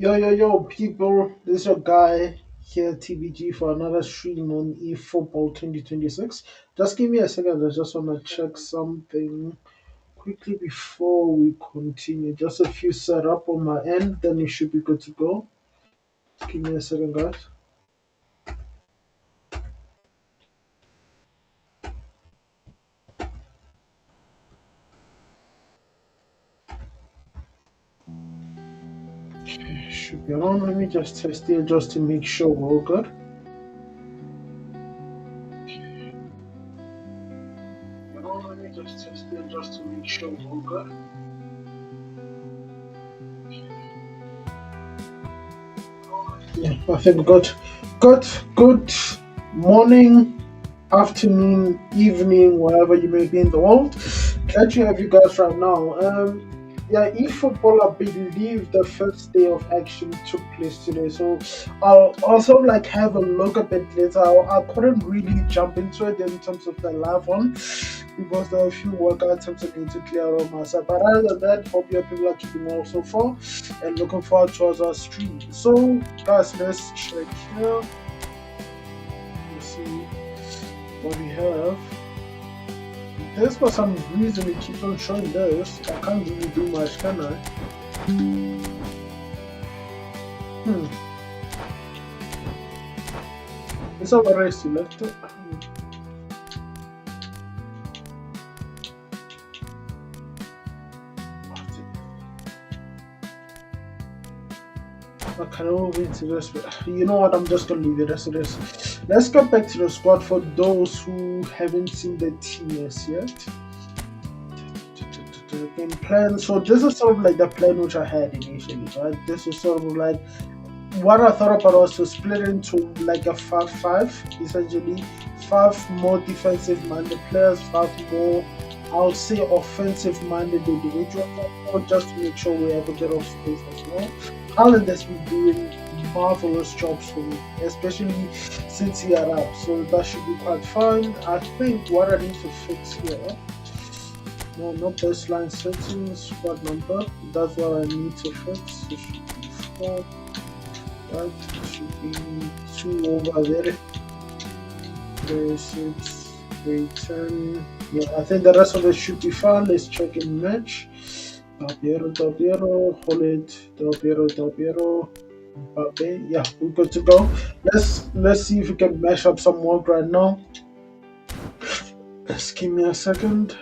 Yo, people, this is your guy here, TBG, for another stream on eFootball 2026. Just give me a second, I just want to check something quickly before we continue. Just a few setup on my end, then it should be good to go. Give me a second, guys. Should be on. Let me just test it just to make sure we're all good. Let me just test it just to make sure we're all good. Yeah, I think good morning, afternoon, evening, wherever you may be in the world. Glad to have you guys right now. Yeah, eFootball, I believe the first day of action took place today, so I'll also like have a look a bit later. I couldn't really jump into it in terms of the live one because there are a few work items I need to clear on my side. But other than that, hope your people are keeping well so far and looking forward towards our stream. So, guys, let's check here. Let's see what we have. This for some reason it keeps on showing this. I can't really do much, can I? It's already selected. I can move into this, but you know what? I'm just gonna leave it as it is. Let's get back to the squad for those who haven't seen the team as yet. Game plan. So this is sort of like the plan which I had initially, right? This is sort of like what I thought about was to split into like a 5-5, essentially 5 more defensive minded players, 5 more, I'll say, offensive minded individuals, just to make sure we have a bit of space as well. Alan has been doing marvelous jobs for me, especially since he got up, so that should be quite fine. I think what I need to fix here, no baseline settings, squad number, that's what I need to fix. It should be 4, right? It should be 2 over there, 6, 10. Yeah, I think the rest of it should be fine. Let's check in match. Del Piero, hold it, Del Piero, Mbappe. Yeah, we're good to go. Let's see if we can mash up some work right now. Just give me a second.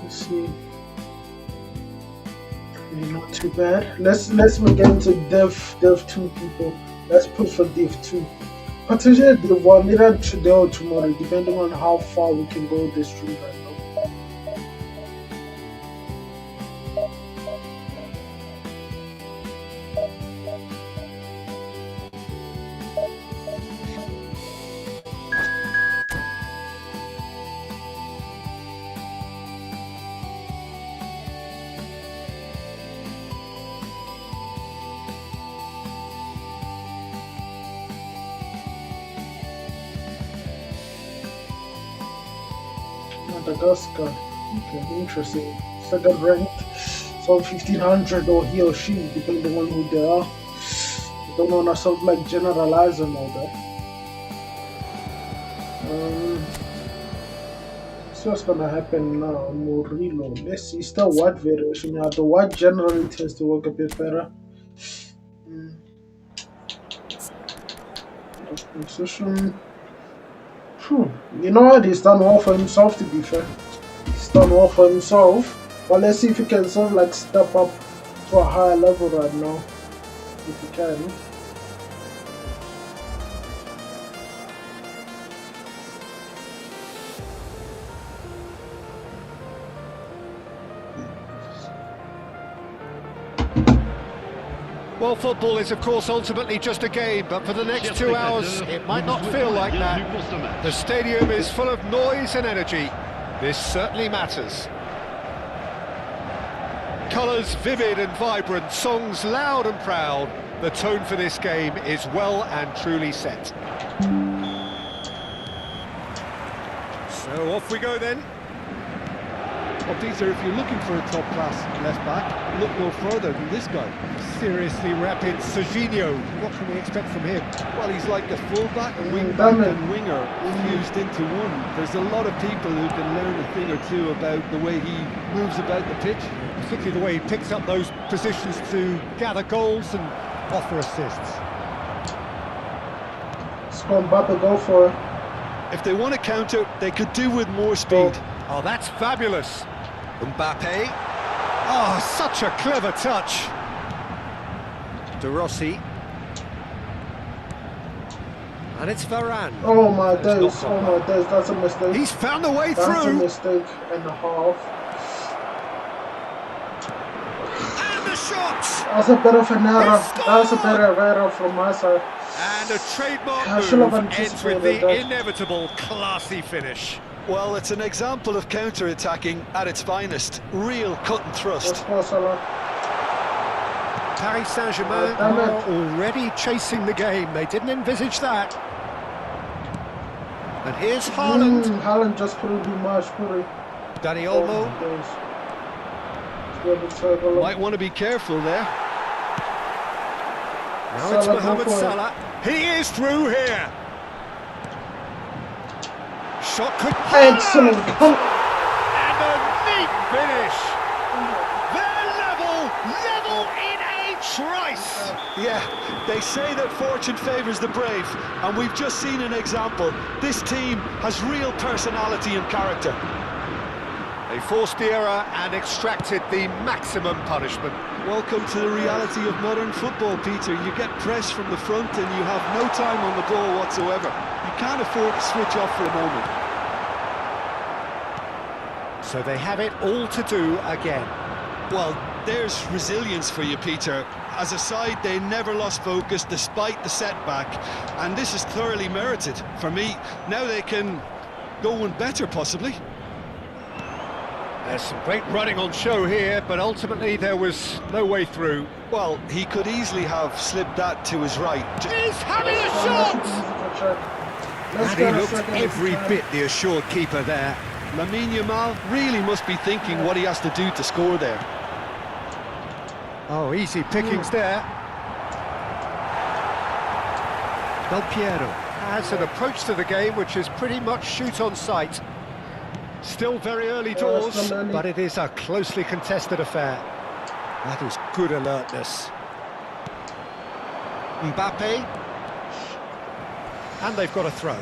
Let's see. Not too bad. Let's make it into Dev 2 people. Let's push for Dev 2. Potentially Dev 1 either today or tomorrow, depending on how far we can go this stream right now. Madagascar. Okay, interesting. Second ranked. So 1500 or he or she, depending on who they are. I don't want to sort of like generalize and all that. So what's gonna happen now? Murillo. Let's see. Still white variation. Yeah, the white generally tends to work a bit better. Position. You know what? He's done well for himself, to be fair. He's done well for himself. But let's see if he can sort of like step up to a higher level right now. If he can. Well, football is, of course, ultimately just a game, but for the next 2 hours, it might not feel like that. The stadium is full of noise and energy. This certainly matters. Colours vivid and vibrant, songs loud and proud. The tone for this game is well and truly set. So off we go then. Well, Peter, if you're looking for a top-class left-back, look no further than this guy. Seriously rapid Serginho. What can we expect from him? Well, he's like the full-back, wing-back and winger fused into one. There's a lot of people who can learn a thing or two about the way he moves about the pitch. Particularly the way he picks up those positions to gather goals and offer assists. Mbappe, go for it. If they want to counter, they could do with more speed. Oh, that's fabulous. Mbappe. Oh, such a clever touch. De Rossi. And it's Varane. Oh my days, that's a mistake. He's found a way That's through. a mistake and a half. And the shot. That's a bit of an error. That's a bit of error from my side. And a trademark I should have move ends with anticipated the that. inevitable classy finish. Well, it's an example of counter-attacking at its finest. Real cut and thrust. Let's go, Salah. Paris Saint-Germain are already chasing the game. They didn't envisage that. And here's Haaland. Haaland just couldn't do much, could he? Dani Oh Olmo. my days. It's gonna be terrible. Might want to be careful there. Now it's Salah, go Mohamed for it. Salah. He is through here. Shot could... Excellent. And a neat finish. They're level in a trice. Yeah, they say that fortune favours the brave, and we've just seen an example. This team has real personality and character. They forced the error and extracted the maximum punishment. Welcome to the reality of modern football, Peter. You get pressed from the front and you have no time on the ball whatsoever. You can't afford to switch off for a moment. So they have it all to do again. Well, there's resilience for you, Peter. As a side, they never lost focus despite the setback, and this is thoroughly merited. For me, now they can go one better, possibly. There's some great running on show here, but ultimately there was no way through. Well, he could easily have slipped that to his right. He's having a shot! And he looked every bit the assured keeper there. Lamine Yamal really must be thinking what he has to do to score there. Oh, easy pickings there. Del Piero has an approach to the game which is pretty much shoot on sight. Still very early doors, but it is a closely contested affair. That is good alertness. Mbappe. And they've got a throw.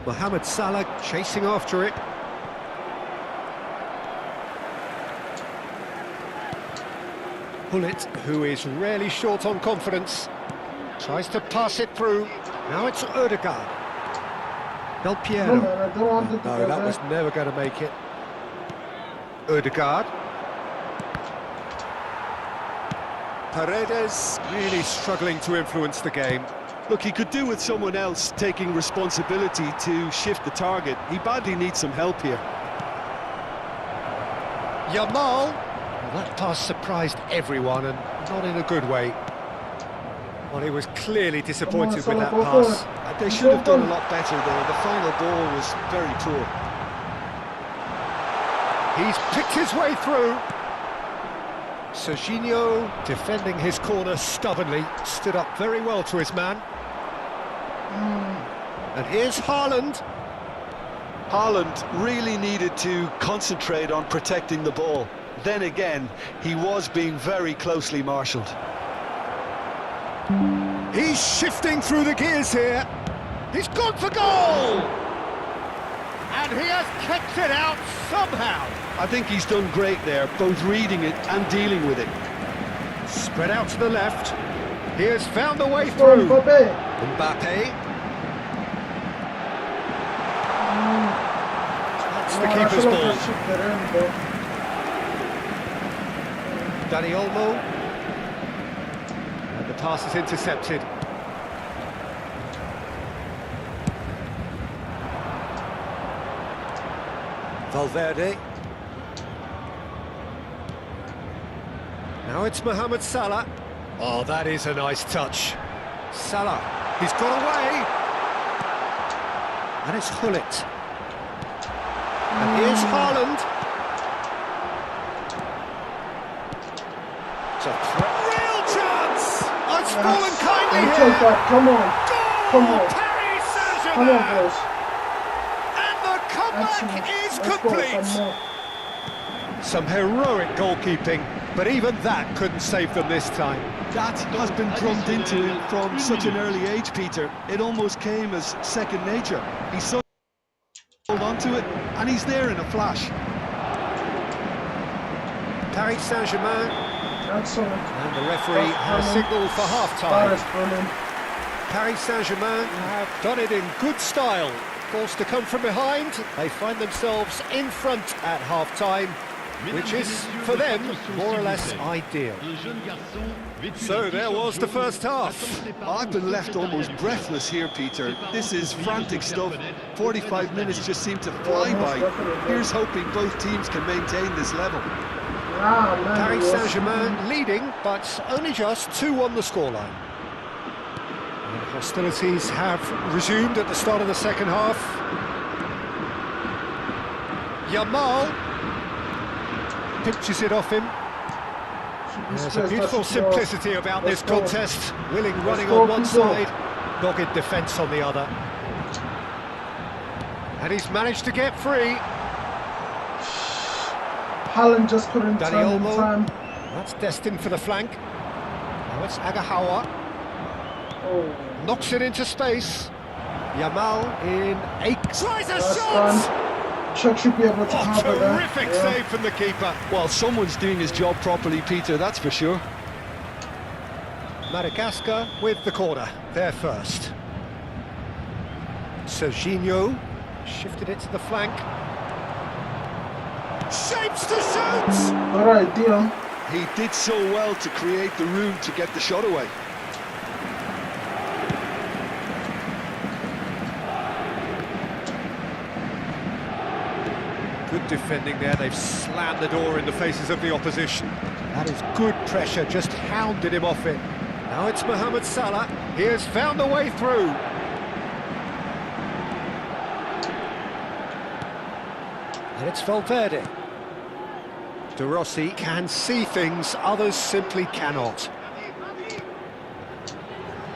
Mohamed Salah chasing after it. Hullet, who is rarely short on confidence, tries to pass it through. Now it's Odegaard. Del Piero. No, that was never going to make it. Odegaard. Paredes really struggling to influence the game. Look, he could do with someone else taking responsibility to shift the target. He badly needs some help here. Yamal. Well, that pass surprised everyone, and not in a good way. Well, he was clearly disappointed with that pass. They should have done a lot better there. The final ball was very poor. He's picked his way through. Serginho, defending his corner stubbornly, stood up very well to his man. And here's Haaland. Haaland really needed to concentrate on protecting the ball. Then again, he was being very closely marshalled. He's shifting through the gears here. He's gone for goal! And he has kept it out somehow. I think he's done great there, both reading it and dealing with it. Spread out to the left. He has found a way through. Mbappe. That's the keeper's ball. Dani Olmo. And the pass is intercepted. Valverde. Now it's Mohamed Salah. Oh, that is a nice touch. Salah, he's got away. And it's Hullet. And here's Haaland. It's a real chance! Oh, it's fallen kindly I'll here. take that. Come on. Come on. Paris Come on, Saint-Germain. boys. And the comeback is Let's go. complete. Some more. Some heroic goalkeeping, but even that couldn't save them this time. That has been drummed into him from such an early age, Peter. It almost came as second nature. He's so hold on to it, and he's there in a flash. Paris Saint-Germain, Excellent. and the referee has signalled for That half-time. is brilliant. Paris Saint-Germain have done it in good style. Forced to come from behind, they find themselves in front at half-time, which is, for them, more or less ideal. So there was the first half. I've been left almost breathless here, Peter. This is frantic stuff. 45 minutes just seem to fly by. Here's hoping both teams can maintain this level. Ah, man. Paris yes. Saint-Germain leading, but only just 2 on the scoreline. And hostilities have resumed at the start of the second half. Yamal pinches it off him. There's a beautiful simplicity about this contest. Willing running on one side, dogged defence on the other. And he's managed to get free. Haaland just couldn't Danny turn in Olmo. time. That's destined for the flank. Now it's Agahawa. Oh, Knocks it into space. Yamal in a... Tries a that's shot! fun. Chuck should be able to Oh, cover that. terrific Yeah. save from the keeper. Well, someone's doing his job properly, Peter, that's for sure. Madagascar with the corner, there first. Serginho shifted it to the flank. Shapes to shoot! Good idea. He did so well to create the room to get the shot away. Good defending there, they've slammed the door in the faces of the opposition. That is good pressure, just hounded him off it. Now it's Mohamed Salah, he has found a way through. And it's Valverde. De Rossi can see things others simply cannot.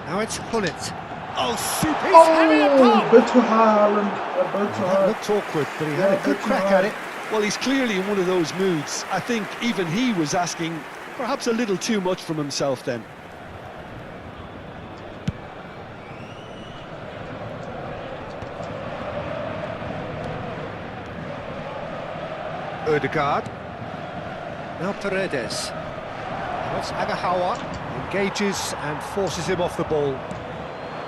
Now it's Hullet. Oh, super! He's having a Oh, pop! bit too high, Haaland. A bit too That high. looked awkward, but he Yeah, had a good bit crack too high. at it. Well, he's clearly in one of those moods. I think even he was asking perhaps a little too much from himself then. Ødegaard. Now Paredes. That's Agahawa. Engages and forces him off the ball.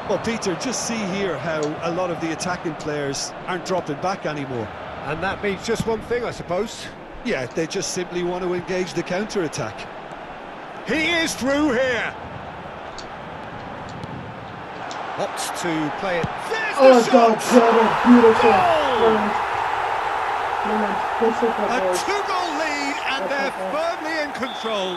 Well, Peter, just see here how a lot of the attacking players aren't dropping back anymore. And that means just one thing, I suppose. Yeah, they just simply want to engage the counter-attack. He is through here. Opts to play it. There's Oh, the God, shot! beautiful. Goal! Brilliant. Brilliant. Good football, A boys. 2-goal lead, and they're firmly in control.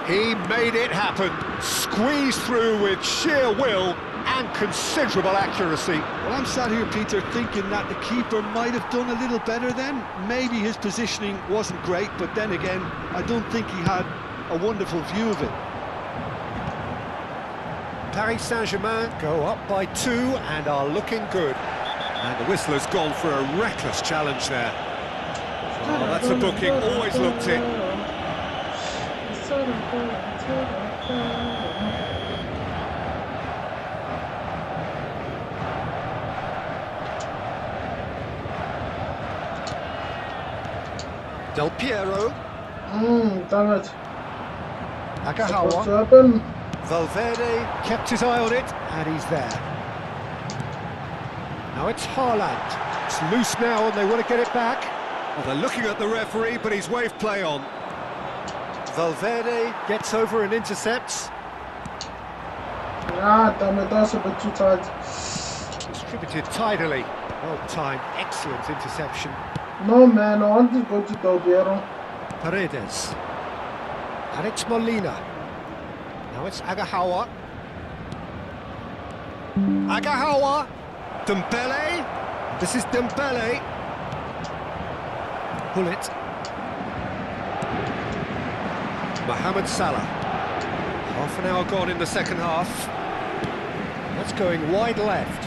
He made it happen, squeezed through with sheer will and considerable accuracy. Well, I'm sat here, Peter, thinking that the keeper might have done a little better then. Maybe his positioning wasn't great, but then again, I don't think he had a wonderful view of it. Paris Saint-Germain go up by 2 and are looking good. And the whistler's gone for a reckless challenge there. Oh, that's a booking, always looked it. Del Piero, Damn it. Supposed to Agahawa, happen. Valverde kept his eye on it, and he's there. Now it's Haaland. It's loose now, and they want to get it back. Well, they're looking at the referee, but he's waved play on. Valverde gets over and intercepts. Ah, damn it, that's a bit too tight. Distributed tidily. Well timed, excellent interception. No, man, I want to go to Del Piero. Paredes. And it's Molina. Now it's Agahawa. Agahawa. Dembele. This is Dembele. Pull it. Mohamed Salah. Half an hour gone in the second half. That's going wide left.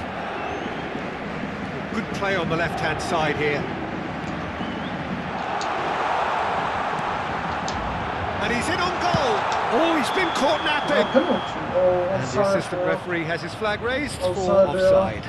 Good play on the left-hand side here. And he's in on goal. Oh, he's been caught napping. Penalty. Oh, And the offside, assistant referee has his flag raised for Offside, yeah. offside.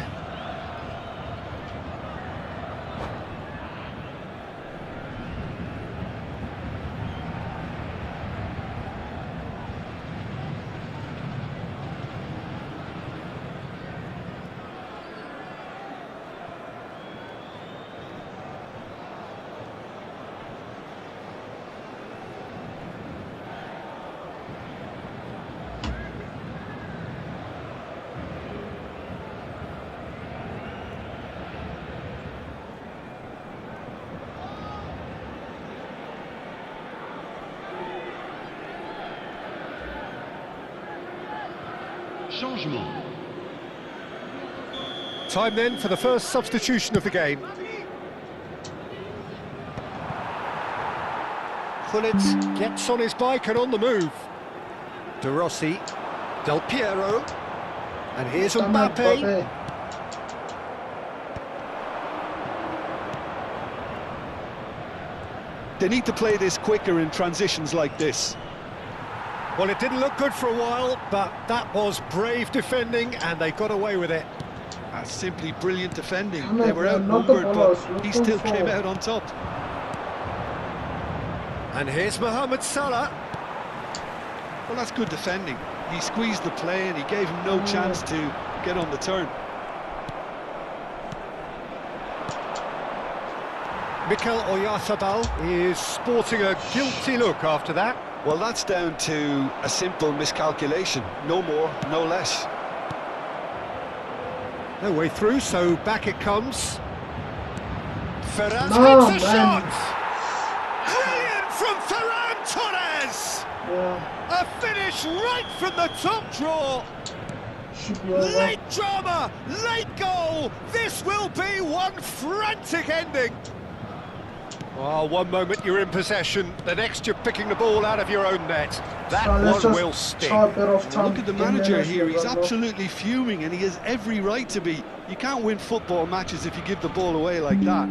Changement. Time then for the first substitution of the game. Gullit gets on his bike and on the move. De Rossi, Del Piero, and here's Mbappe. They need to play this quicker in transitions like this. Well, it didn't look good for a while, but that was brave defending and they got away with it. That's simply brilliant defending. Come on, They were man, not the outnumbered, balls, but look he good still for came it. out on top. And here's Mohamed Salah. Well, that's good defending. He squeezed the play and he gave him no chance to get on the turn. Mikel Oyarzabal is sporting a guilty look after that. Well, that's down to a simple miscalculation. No more, no less. No way through, so back it comes. Ferran No, hits a man. shot! Brilliant from Ferran Torres! Yeah, A finish right from the top draw! should be over. Late drama, late goal! This will be one frantic ending! Oh, one moment you're in possession, the next you're picking the ball out of your own net. That So let's one just will sting. try a bit of time Look at the in manager minutes here. He's as well. absolutely fuming and he has every right to be. You can't win football matches if you give the ball away like that.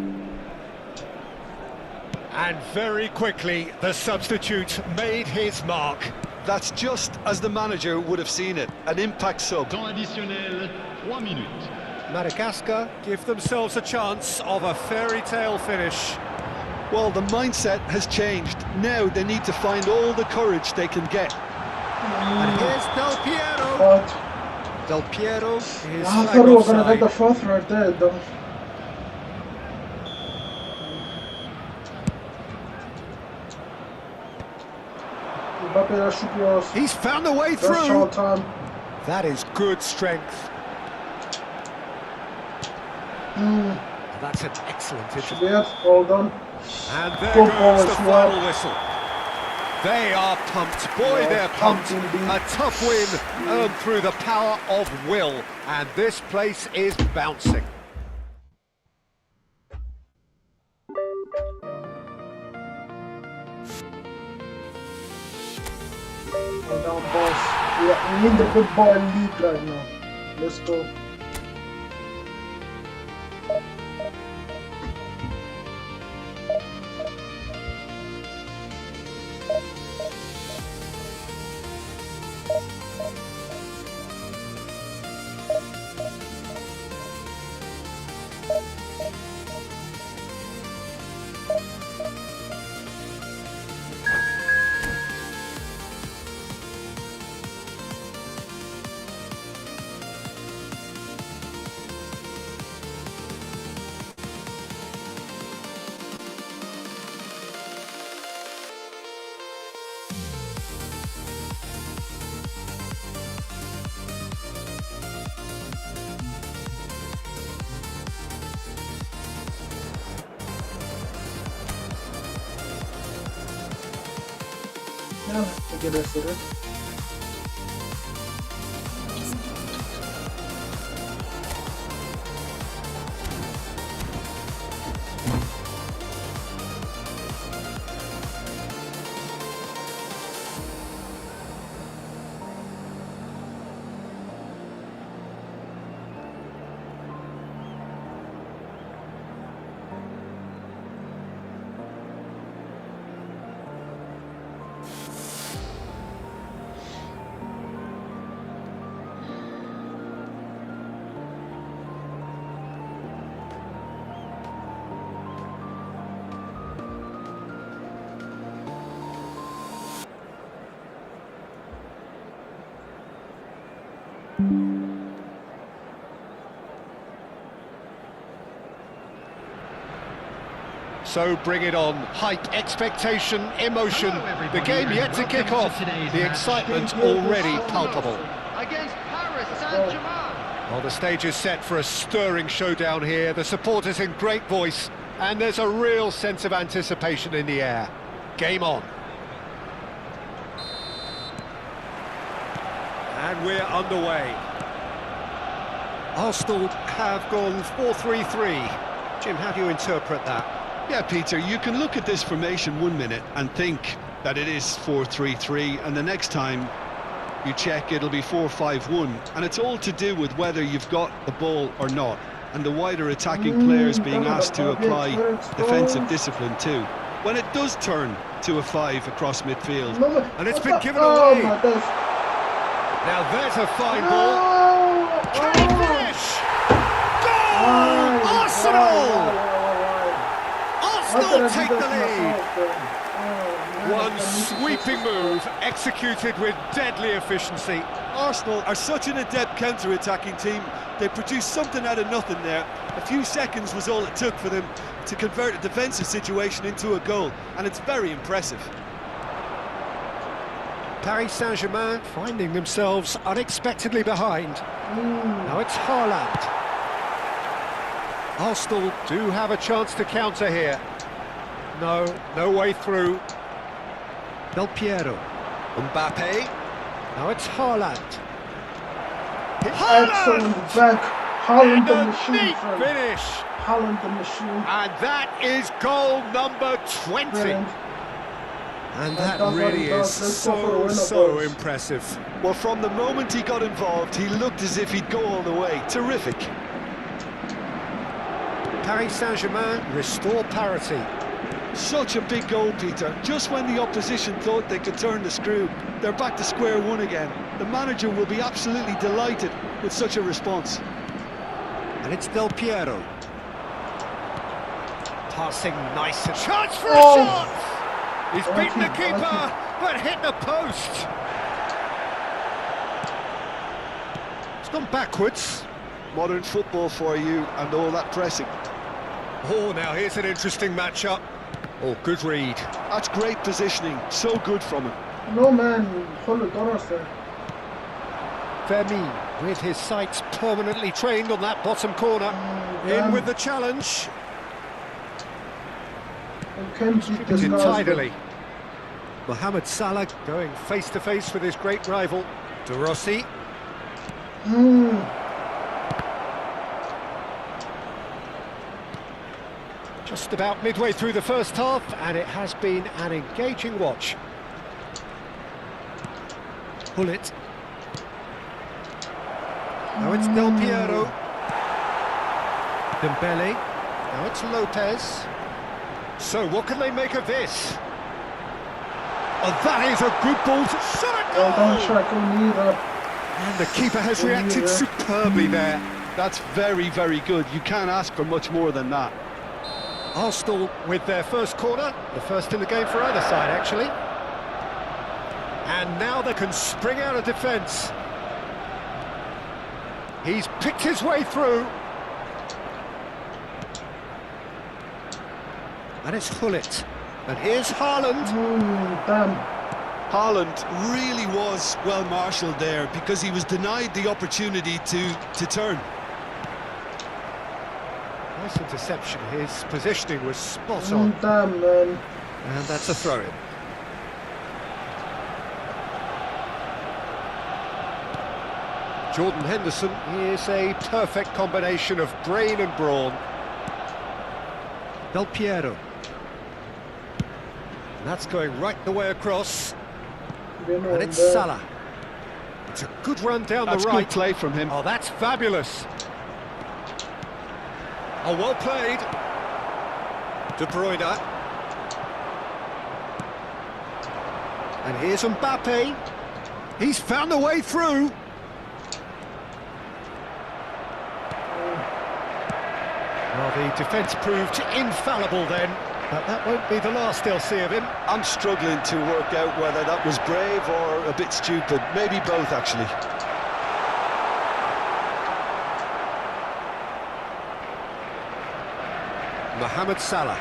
And very quickly, the substitute made his mark. That's just as the manager would have seen it. An impact sub. Temps additionnel, 3 minutes. Madagascar give themselves a chance of a fairy tale finish. Well, the mindset has changed. Now they need to find all the courage they can get. And here's Del Piero. But Del Piero is I flag thought we were gonna get offside. the fourth right there, though. Mbappe, that should be us. He's found a way That's through. short time. That is good strength. That's an excellent Should interval. be it. Well done. And there Good ball goes the as well. final whistle. They are pumped. Boy, Yeah, they're pumped. pumped indeed. A tough win earned through the power of will. And this place is bouncing. Well done, boss. We in the football league right now. Let's go. Yeah, I get it for this. So bring it on. Hype, expectation, emotion. The game yet to kick off. The excitement already palpable. Against Paris Saint-Germain. Well, the stage is set for a stirring showdown here. The supporters in great voice, and there's a real sense of anticipation in the air. Game on. And we're underway. Arsenal have gone 4-3-3. Jim, how do you interpret that? Yeah, Peter, you can look at this formation 1 minute and think that it is 4-3-3, and the next time you check it'll be 4-5-1, and it's all to do with whether you've got the ball or not, and the wider attacking players being asked to apply defensive discipline too. When it does turn to a 5 across midfield, and it's been given away. Now there's a fine ball. Can he finish? Goal! Arsenal! Arsenal take the lead. One sweeping move executed with deadly efficiency. Arsenal are such an adept counter-attacking team. They produced something out of nothing there. A few seconds was all it took for them to convert a defensive situation into a goal, and it's very impressive. Paris Saint-Germain finding themselves unexpectedly behind. Now it's Haaland. Arsenal do have a chance to counter here. No way through. Del Piero. Mbappe. Now it's Haaland. Excellent back. Haaland the machine. Neat finish. Haaland the machine. And that is goal number 20. Brilliant. And that really is so impressive. Well, from the moment he got involved, he looked as if he'd go all the way. Terrific. Paris Saint-Germain restore parity. Such a big goal, Peter. Just when the opposition thought they could turn the screw, they're back to square one again. The manager will be absolutely delighted with such a response. And it's Del Piero. Passing nice. And chance for a shot! He's beaten the keeper, but hit the post. It's gone backwards. Modern football for you and all that pressing. Oh, now here's an interesting matchup. Oh, good read. That's great positioning. So good from him. No man, hold it on us there. Vermeer with his sights permanently trained on that bottom corner. In with the challenge. Distributed tidily. Mohamed Salah going face to face with his great rival, De Rossi. Just about midway through the first half, and it has been an engaging watch. Pull it. Now it's Del Piero. Dembele. Now it's Lopez. So what can they make of this? Oh, that is a good ball to shot a goal! And the keeper has reacted superbly there. That's very, very good. You can't ask for much more than that. Arsenal with their first corner, the first in the game for either side, actually. And now they can spring out of defence. He's picked his way through. And it's Hullet. And here's Haaland. Haaland really was well marshalled there because he was denied the opportunity to turn. Nice interception. His positioning was spot on. Damn, man. And that's a throw-in. Jordan Henderson is a perfect combination of brain and brawn. Del Piero. And that's going right the way across. And it's Salah. It's a good run down the right. That's good play from him. Oh, that's fabulous. Oh, well played. De Bruyne. And here's Mbappe. He's found a way through. Well, the defence proved infallible then, but that won't be the last they'll see of him. I'm struggling to work out whether that was brave or a bit stupid. Maybe both, actually. Mohamed Salah.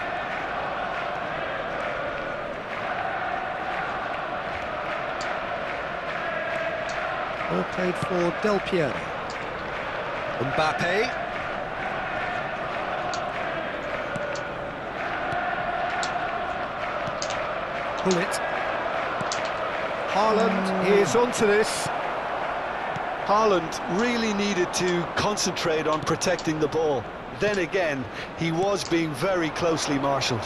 Ball played for Del Piero. Mbappe. Pull it. Haaland is onto this. Haaland really needed to concentrate on protecting the ball. Then again, he was being very closely marshalled.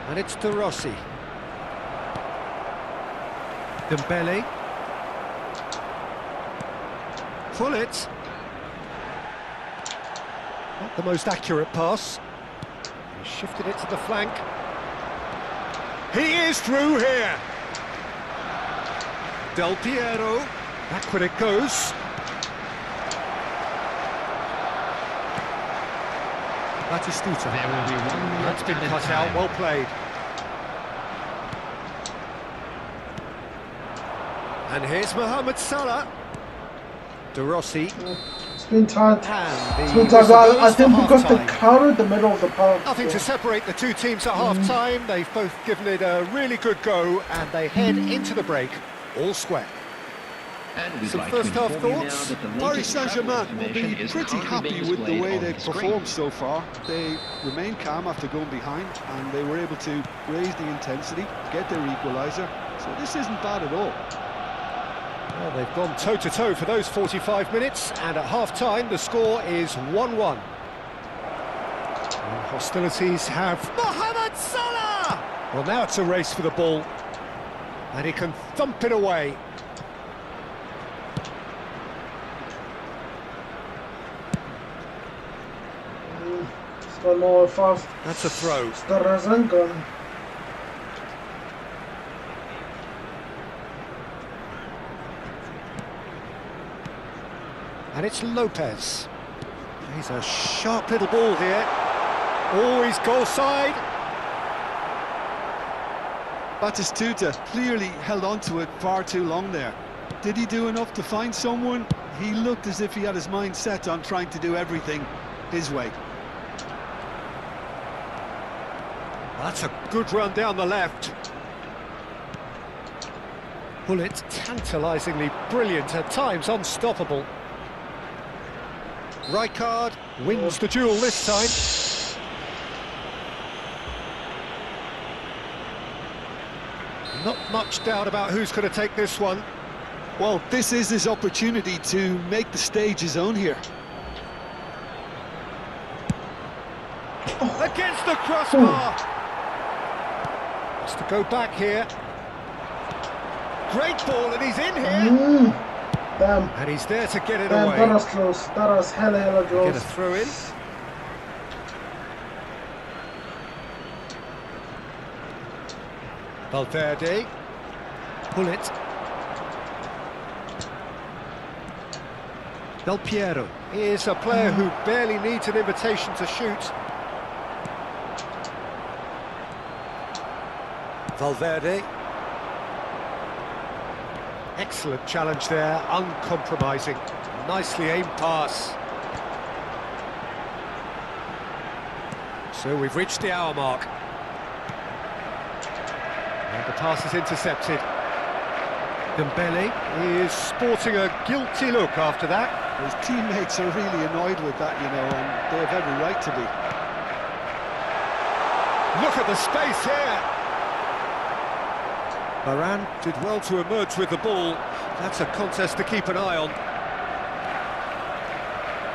And it's De Rossi. Dembele. Pull it. Not the most accurate pass. He shifted it to the flank. He is through here. Del Piero. Backward it goes. Batistuta. There will be 1 minute That's been added cut time. out, well played. And here's Mohamed Salah. De Rossi. It's been tight. And It's the been tight. whistle I goes for think because they half-time. countered the middle of the park. Nothing to separate the two teams at half-time. They've both given it a really good go, and they head into the break all square. And we'd Some like first to half inform you now thoughts? that the Paris latest travel Saint-Germain will information be is pretty currently happy being with the displayed way on they've the screen. performed so far. They remained calm after going behind, and they were able to raise the intensity, get their equaliser. So this isn't bad at all. Well, they've gone toe-to-toe for those 45 minutes, and at half-time the score is 1-1. And hostilities have Mohamed Salah! Well, now it's a race for the ball, and he can thump it away. It's got more fast. That's a throw. Starazanka. And it's Lopez. He's a sharp little ball here. Oh, he's goal side. Batistuta clearly held on to it far too long there. Did he do enough to find someone? He looked as if he had his mind set on trying to do everything his way. That's a good run down the left. Bullet, tantalisingly brilliant, at times unstoppable. Rijkaard wins the duel this time. Not much doubt about who's going to take this one. Well, this is his opportunity to make the stage his own here. Against the crossbar. Has to go back here. Great ball, and he's in here. Damn. And he's there to get it Damn, away. that was close. That was hella close. Get a throw in. Valverde. Pull it. Del Piero is a player who barely needs an invitation to shoot. Valverde. Excellent challenge there, uncompromising. Nicely aimed pass. So we've reached the hour mark. And the pass is intercepted. Dembele is sporting a guilty look after that. His teammates are really annoyed with that, you know, and they have every right to be. Look at the space here. Varane did well to emerge with the ball. That's a contest to keep an eye on.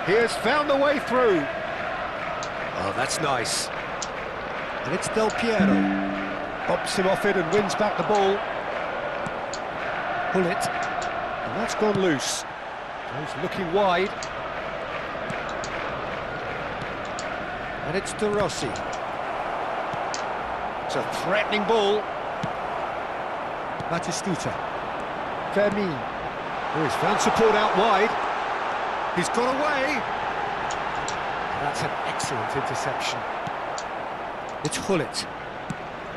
He has found the way through. Oh, that's nice. And it's Del Piero. Bumps him off it and wins back the ball. Pull it. And that's gone loose. He's looking wide. And it's De Rossi. It's a threatening ball. Batistuta. Fermin. Oh, he's found support out wide. He's got away. That's an excellent interception. It's Hullet.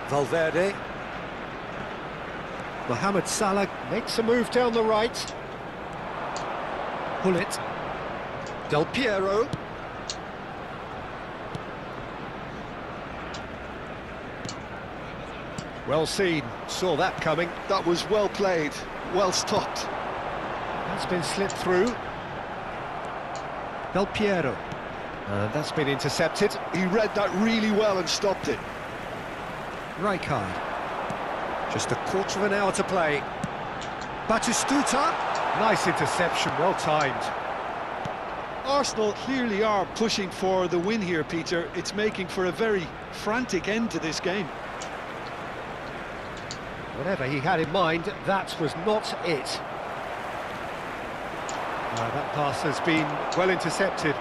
Valverde. Mohamed Salah makes a move down the right. Hullet. Del Piero. Well seen, saw that coming. That was well played, well stopped. That's been slipped through. Del Piero. And that's been intercepted. He read that really well and stopped it. Rijkaard. Just a quarter of an hour to play. Batistuta. Nice interception, well timed. Arsenal clearly are pushing for the win here, Peter. It's making for a very frantic end to this game. Whatever he had in mind, that was not it. That pass has been well intercepted.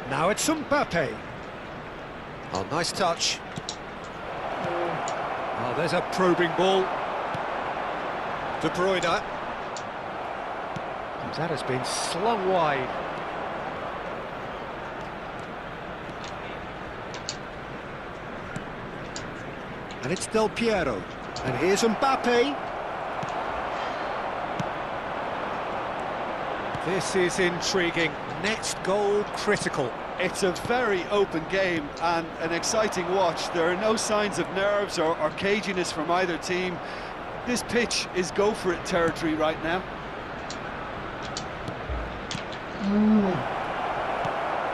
Now it's Mbappe. Oh, nice touch. Oh, there's a probing ball. De Bruyne. That has been slung wide. And it's Del Piero. And here's Mbappe. This is intriguing. Next goal critical. It's a very open game and an exciting watch. There are no signs of nerves or caginess from either team. This pitch is go-for-it territory right now.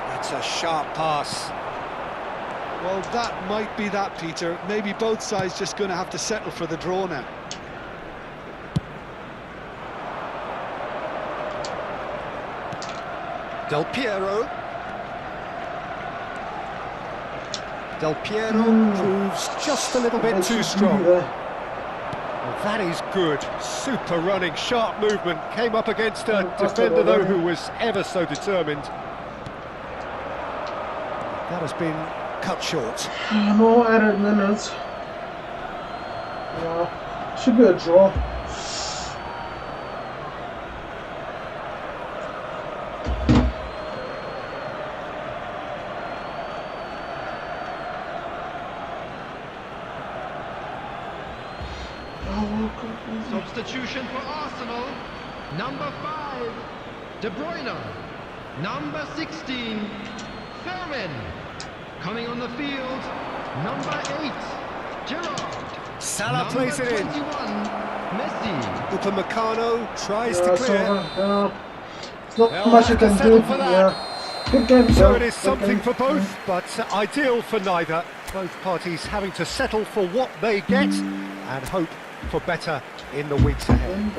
That's a sharp pass. Well, that might be that, Peter. Maybe both sides just going to have to settle for the draw now. Del Piero. Del Piero proves just a little bit too strong. Well, that is good. Super running, sharp movement. Came up against a defender, though, who was ever so determined. That has been cut short. No added minutes. Yeah, should be a draw. Substitution for Arsenal. Number 5, De Bruyne. Number 16, Fermin. Coming on the field, number 8, Gerrard. Salah plays it in. 21, Messi. Upamecano tries to clear. It's not much you can do. Yeah. Good game, So it is something for both, but ideal for neither. Both parties having to settle for what they get and hope for better in the weeks ahead.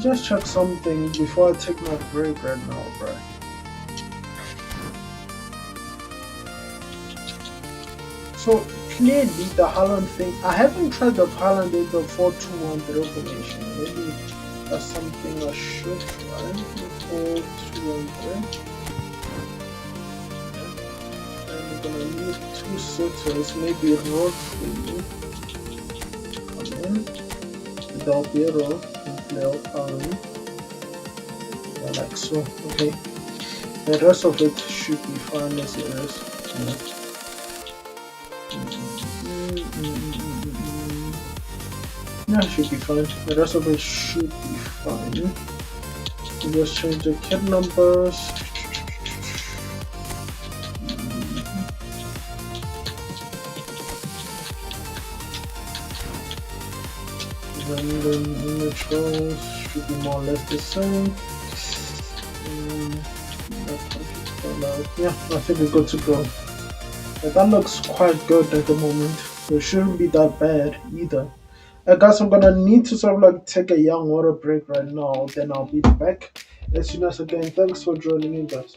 Just check something before I take my break right now, bro. So clearly the Haaland thing, I haven't tried the Haaland in the 4-2-1 formation. Maybe that's something I should try. 4-2-1-3. And we're gonna need 2 sitters, maybe Rodri. Come in. Del Piero and play out Haaland. Yeah, like so. Okay. The rest of it should be fine as it is. Yeah. Yeah, should be fine. The rest of it should be fine. We just change the kit numbers. Random image rows should be more or less the same. Yeah, I think we're good to go. But that looks quite good at the moment, so it shouldn't be that bad either. Guys, I'm gonna need to sort of like take a young water break right now, then I'll be back as soon as again. Thanks for joining me, guys.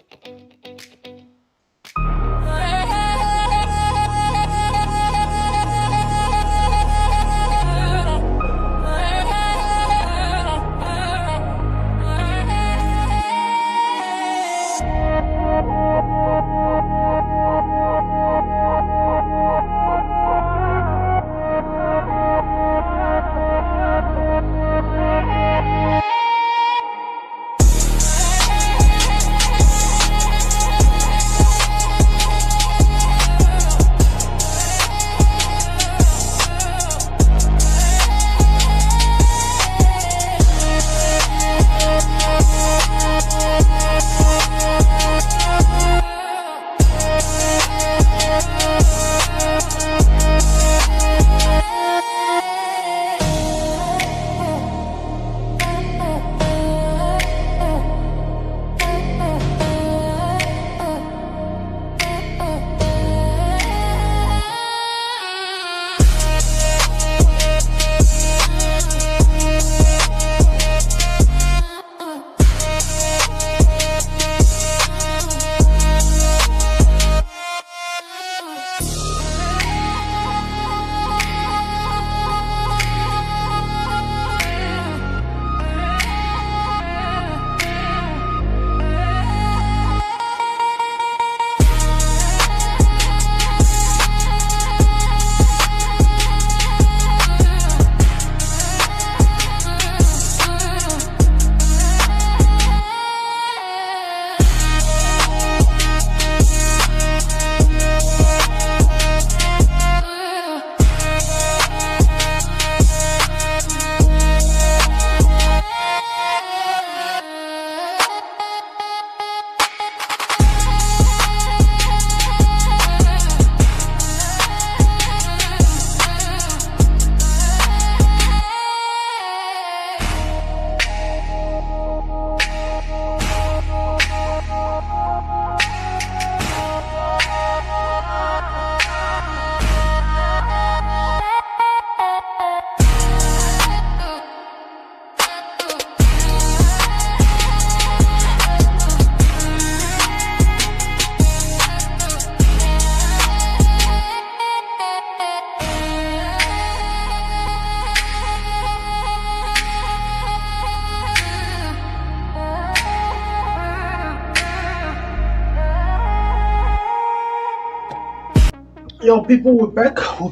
Yo, people, we're back for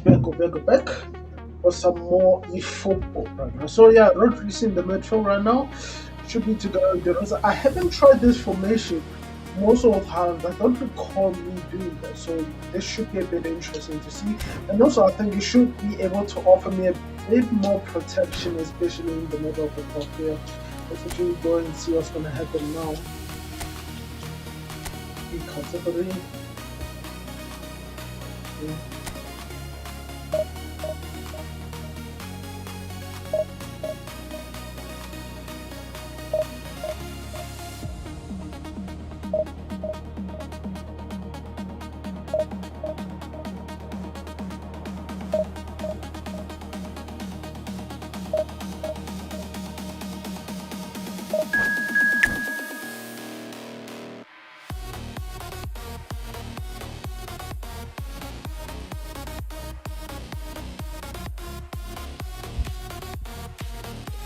some more eFootball right now. So yeah, Rodri's in the midfield right now. Should be to go. Because I haven't tried this formation most of the times. I don't recall me doing that. So this should be a bit interesting to see. And also, I think you should be able to offer me a bit more protection, especially in the middle of the park here. Let's actually go and see what's going to happen now. Category.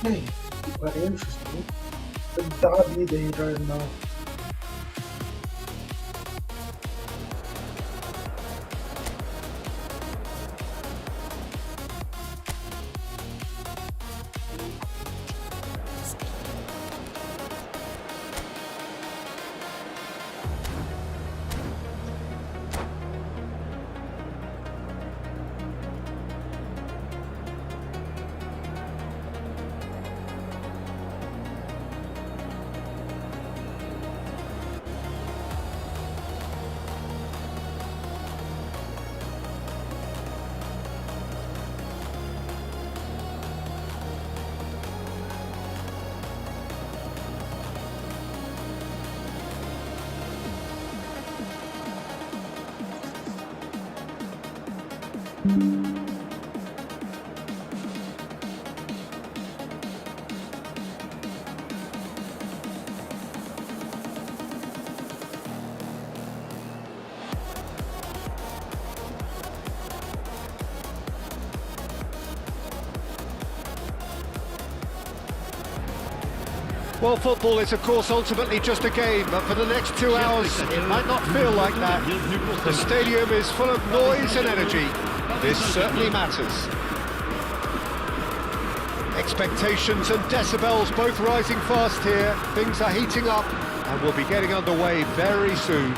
Hey, very interesting. The derby day right now. Well, football is, of course, ultimately just a game, but for the next 2 hours, it might not feel like that. The stadium is full of noise and energy. This certainly matters. Expectations and decibels both rising fast here. Things are heating up, and we'll be getting underway very soon.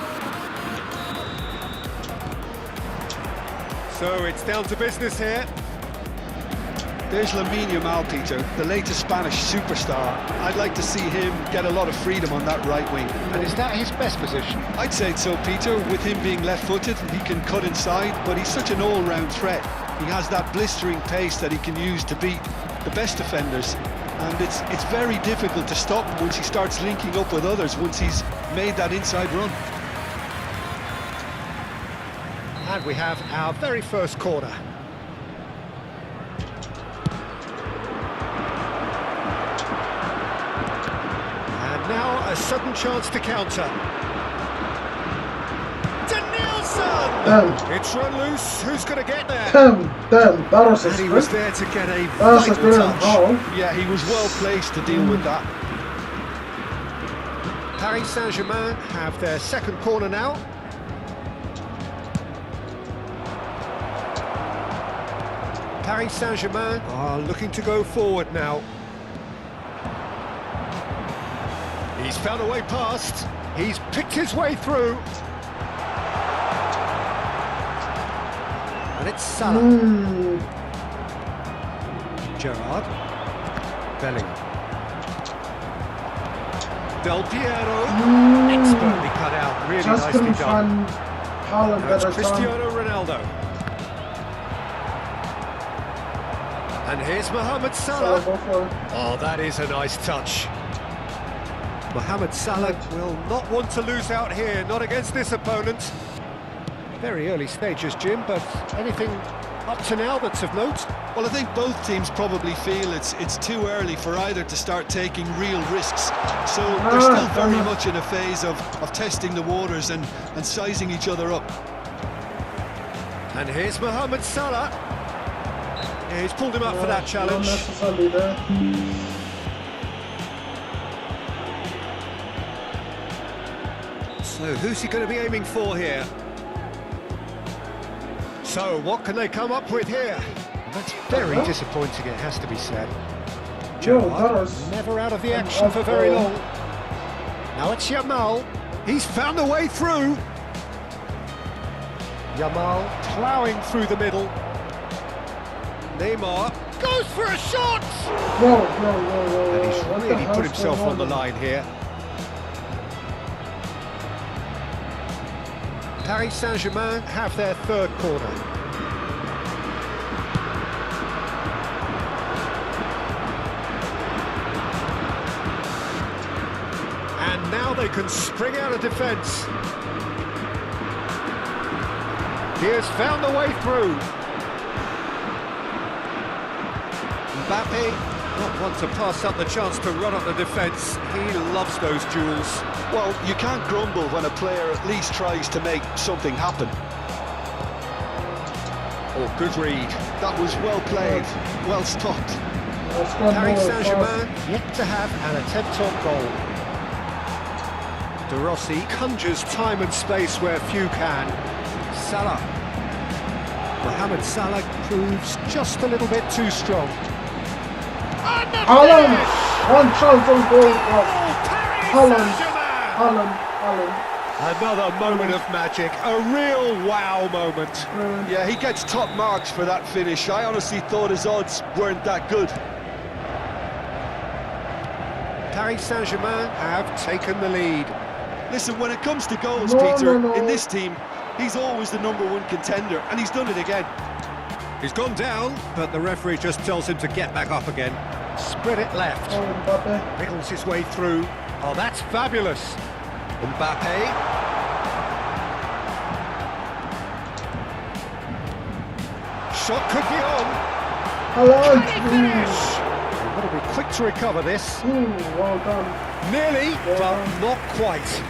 So it's down to business here. There's Lamine Yamal, Peter, the latest Spanish superstar. I'd like to see him get a lot of freedom on that right wing. And is that his best position? I'd say so, Peter. With him being left-footed, he can cut inside, but he's such an all-round threat. He has that blistering pace that he can use to beat the best defenders. And it's very difficult to stop him once he starts linking up with others, once he's made that inside run. And we have our very first corner. Now a sudden chance to counter. Danielson! It's run loose. Who's going to get there? That was a And he was there to get a That was a vital brilliant touch. goal. Yeah, he was well placed to deal with that. Paris Saint-Germain have their second corner now. Paris Saint-Germain are looking to go forward now. He's found a way past. He's picked his way through. And it's Salah. Gerrard. Bellingham. Del Piero. Expertly cut out. Really Just nicely couldn't done. find Haaland That's better time. Cristiano Ronaldo. And here's Mohamed Salah. Go for it. Oh, that is a nice touch. Mohamed Salah will not want to lose out here, not against this opponent. Very early stages, Jim, but anything up to now that's of note? Well, I think both teams probably feel it's too early for either to start taking real risks. So they're still very much in a phase of testing the waters and sizing each other up. And here's Mohamed Salah. Yeah, he's pulled him up for that Not challenge. necessarily there. So who's he going to be aiming for here? So, what can they come up with here? That's very disappointing, it has to be said. Joe, that Gerrard, was never out of the action for very long. Now it's Yamal. He's found a way through. Yamal ploughing through the middle. Neymar goes for a shot! No. And he's really put himself on the line here. Paris Saint-Germain have their third corner. And now they can spring out of defence. He has found a way through. Mbappe, not one to pass up the chance to run up the defence. He loves those duels. Well, you can't grumble when a player at least tries to make something happen. Oh, good read. That was well played, well stopped. Paris Saint-Germain yet to have an attempt on goal. De Rossi conjures time and space where few can. Salah. Mohamed Salah proves just a little bit too strong. Haaland! One chance on goal. Haaland. Another moment of magic, a real wow moment. Yeah, he gets top marks for that finish. I honestly thought his odds weren't that good. Paris Saint-Germain have taken the lead. Listen, when it comes to goals, No, Peter, no. in this team, he's always the #1 contender, and he's done it again. He's gone down, but the referee just tells him to get back up again. Spread it left. Mbappe. Wriggles his way through. Oh, that's fabulous. Mbappe. Shot could be on. Haaland. They've got to be quick to recover this. Well done. Nearly, but not quite.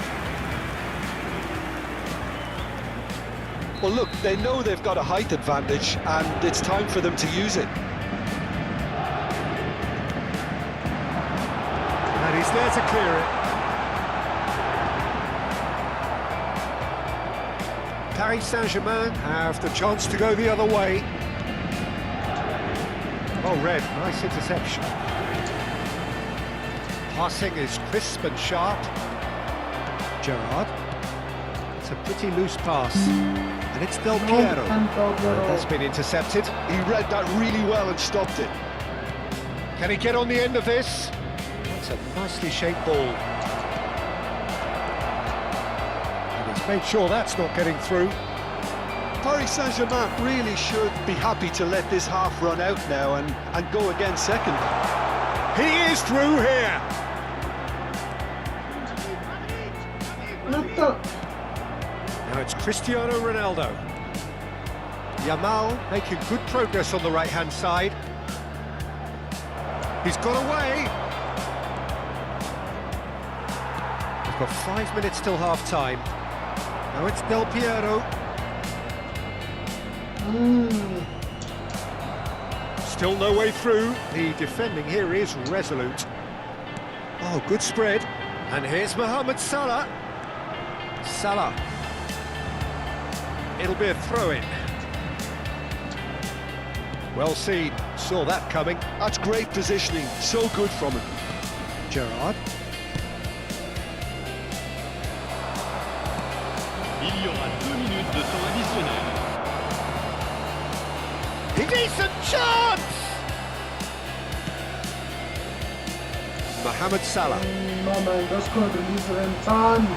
Well, look, they know they've got a height advantage, and it's time for them to use it. And he's there to clear it. Paris Saint-Germain have the chance to go the other way. Oh, Red, nice interception. Passing is crisp and sharp. Gerrard. It's a pretty loose pass. And it's Del Piero. That's been intercepted. He read that really well and stopped it. Can he get on the end of this? That's a nicely shaped ball. And he's made sure that's not getting through. Paris Saint-Germain really should be happy to let this half run out now and go again second. He is through here. Now it's Cristiano Ronaldo. Yamal making good progress on the right-hand side. He's got away. We've got 5 minutes till half-time. Now it's Del Piero. Still no way through. The defending here is resolute. Oh, good spread. And here's Mohamed Salah. Salah. It'll be a throw-in. Well seen. Saw that coming. That's great positioning. So good from him. Gerrard. Il y aura 2 minutes de temps additionnel. Decent chance! Mohamed Salah. No man, just couldn't release it in time.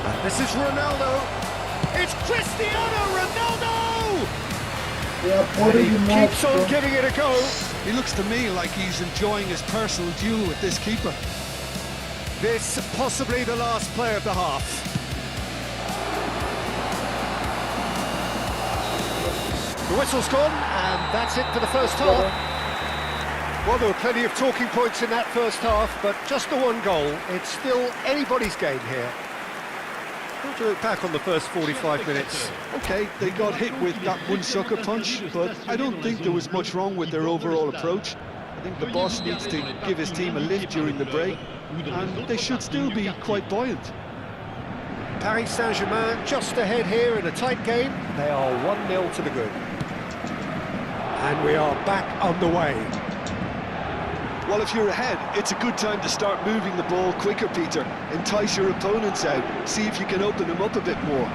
And this is Ronaldo. It's Cristiano Ronaldo! Yeah, And he keeps on giving it a go. He looks to me like he's enjoying his personal duel with this keeper. This possibly the last play of the half. The whistle's gone, and that's it for the first half. Well, there were plenty of talking points in that first half, but just the one goal. It's still anybody's game here. How do you look back on the first 45 minutes? Okay, they got hit with that one sucker punch, but I don't think there was much wrong with their overall approach. I think the boss needs to give his team a lift during the break, and they should still be quite buoyant. Paris Saint-Germain just ahead here in a tight game. They are 1-0 to the good. And we are back underway. Well, if you're ahead, it's a good time to start moving the ball quicker, Peter. Entice your opponents out. See if you can open them up a bit more.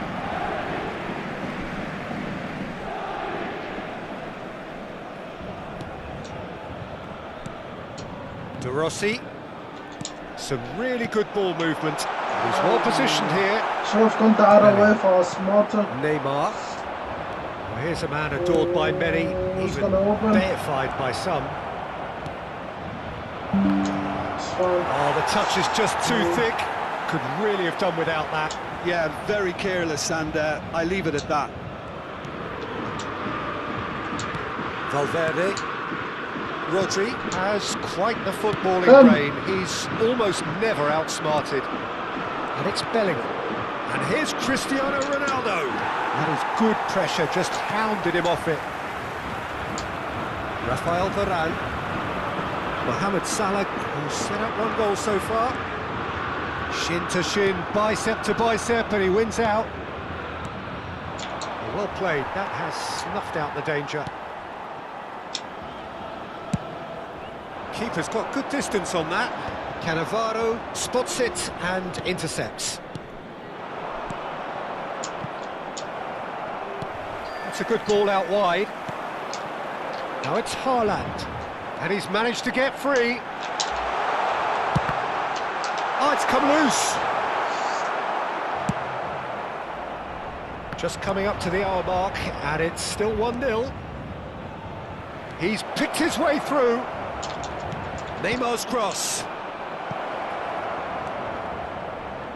De Rossi. Some really good ball movement. He's well positioned here. شوف كنت عربي فاسماته. Neymar. Well, here's a man adored by many, even deified by some. Oh, the touch is just too thick. Could really have done without that. Yeah, very careless, and I leave it at that. Valverde. Rodri has quite the footballing brain. He's almost never outsmarted. And it's Bellingham. And here's Cristiano Ronaldo. That is good pressure, just hounded him off it. Rafael Varane. Mohamed Salah, who's set up one goal so far. Shin to shin, bicep to bicep, and he wins out. Well played, that has snuffed out the danger. Keeper's got good distance on that. Cannavaro spots it and intercepts. That's a good ball out wide. Now it's Haaland. And he's managed to get free. Oh, it's come loose. Just coming up to the hour mark, and it's still 1-0. He's picked his way through. Neymar's cross.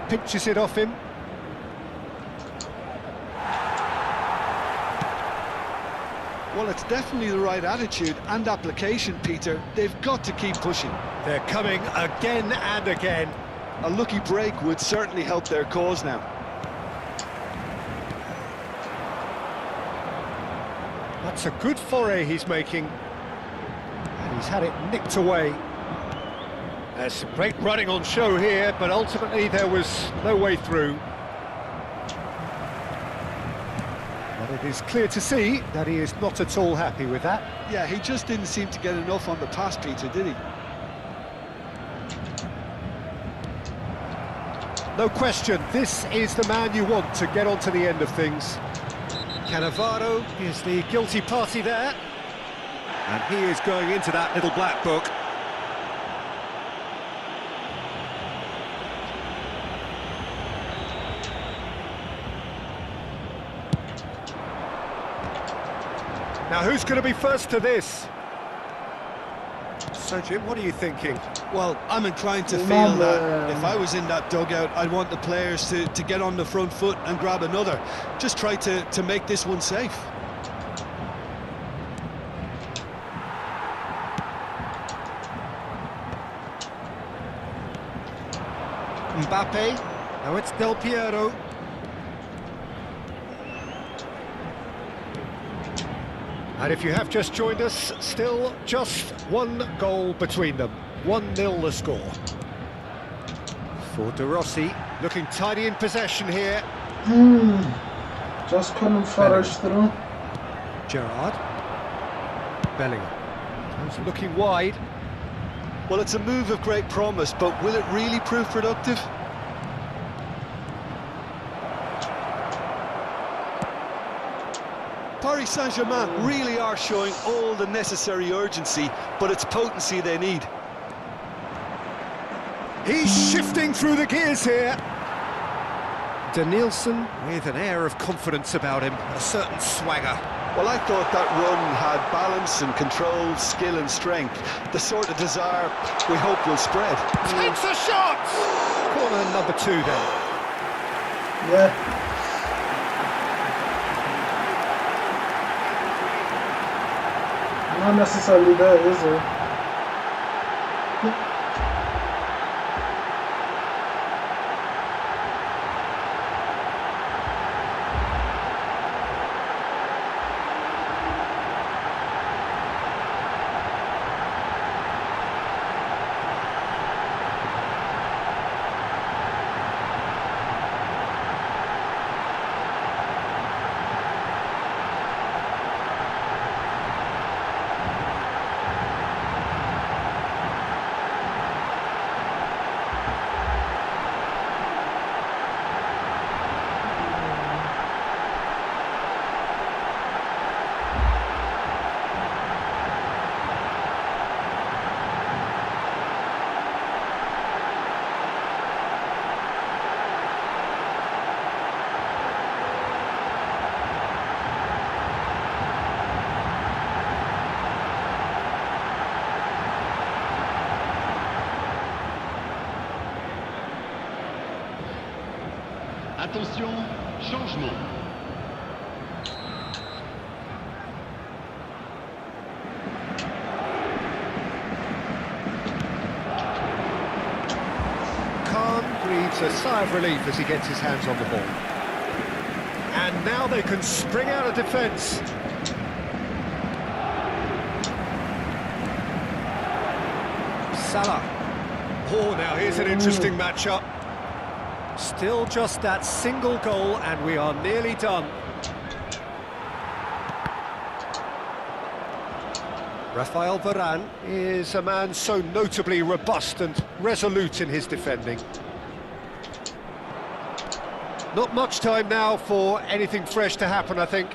Pinches it off him. Well, it's definitely the right attitude and application, Peter. They've got to keep pushing. They're coming again and again. A lucky break would certainly help their cause now. That's a good foray he's making. And he's had it nicked away. There's some great running on show here, but ultimately there was no way through. But it is clear to see that he is not at all happy with that. Yeah, he just didn't seem to get enough on the pass, Peter, did he? No question, this is the man you want to get onto the end of things. Cannavaro is the guilty party there. And he is going into that little black book. Now, who's going to be first to this? So, Jim, what are you thinking? Well, I'm inclined to feel that if I was in that dugout, I'd want the players to get on the front foot and grab another. Just try to make this one safe. Mbappe. Now it's Del Piero. And if you have just joined us, still just one goal between them. 1-0 the score. For De Rossi, looking tidy in possession here. Just couldn't flourish through. Gerrard. Bellingham. He's looking wide. Well, it's a move of great promise, but will it really prove productive? Paris Saint-Germain really are showing all the necessary urgency, but it's potency they need. He's shifting through the gears here. Danielson with an air of confidence about him, a certain swagger. Well, I thought that run had balance and control, skill and strength. The sort of desire we hope will spread. Takes a shot! Corner number 2 then. Yeah. Not necessarily there, is it? Attention, changement. Khan breathes a sigh of relief as he gets his hands on the ball. And now they can spring out of defence. Salah. Oh, now here's an interesting matchup. Still just that single goal and we are nearly done. Rafael Varane is a man so notably robust and resolute in his defending. Not much time now for anything fresh to happen, I think.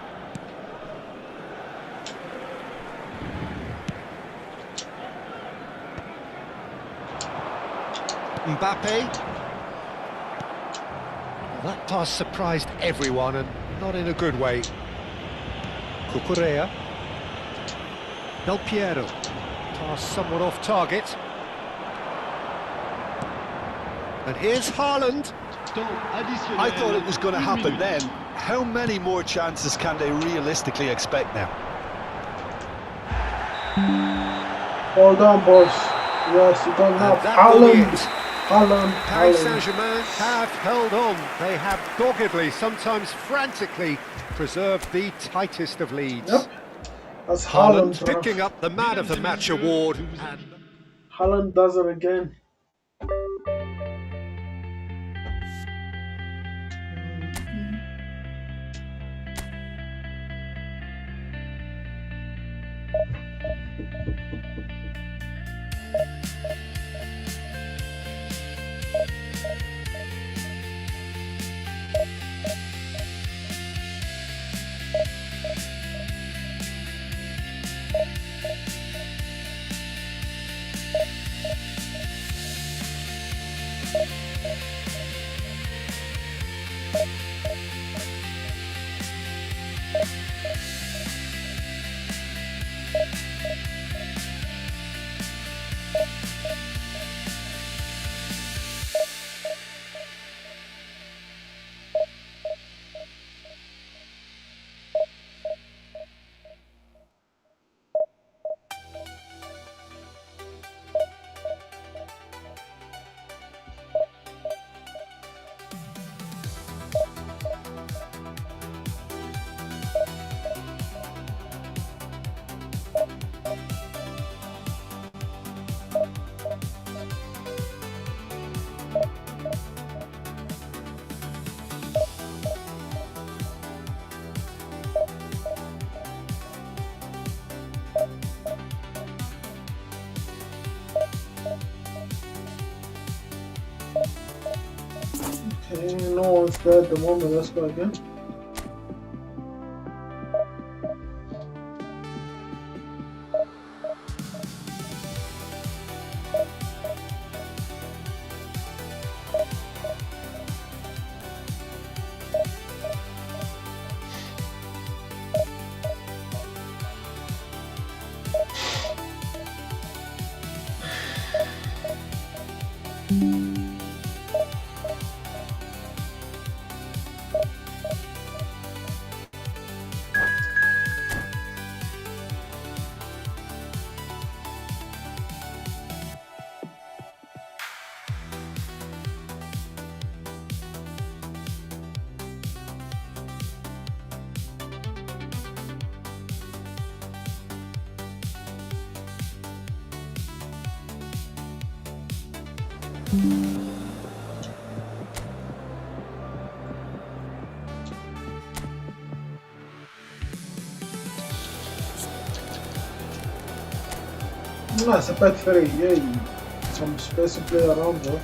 Mbappe. That pass surprised everyone and not in a good way. Cucurella. Del Piero. Pass somewhat off target. And here's Haaland. I thought it was going to happen then. How many more chances can they realistically expect now? Well done, boys. Yes, you don't have Haaland. Paris Saint-Germain have held on. They have doggedly, sometimes frantically, preserved the tightest of leads. Yep. That's Haaland Haaland picking up the Man of the Match award. And Haaland does it again. Okay, no one's there at the moment. Let's go again. No, c'est pas très vieille. Some space to play around though.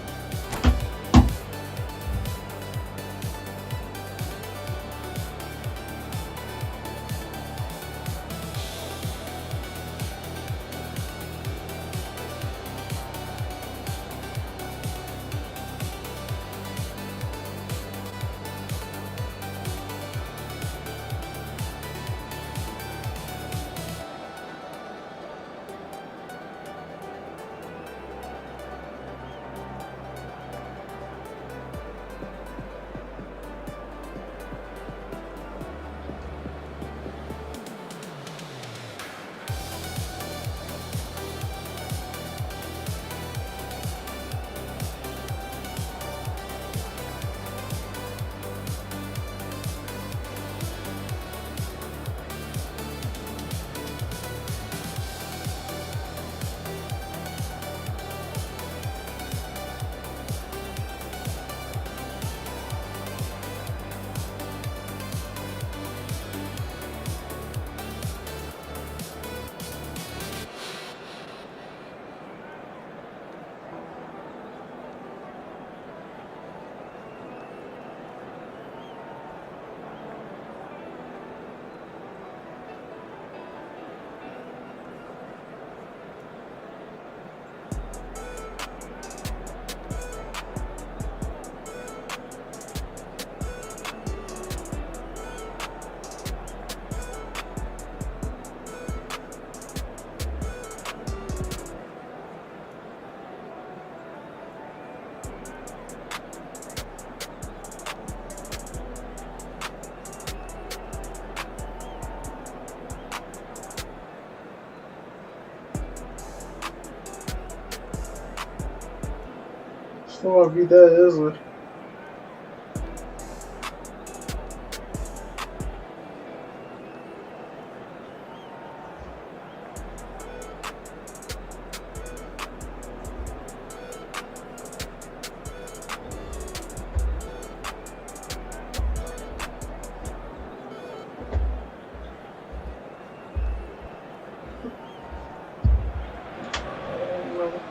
for be there, is it?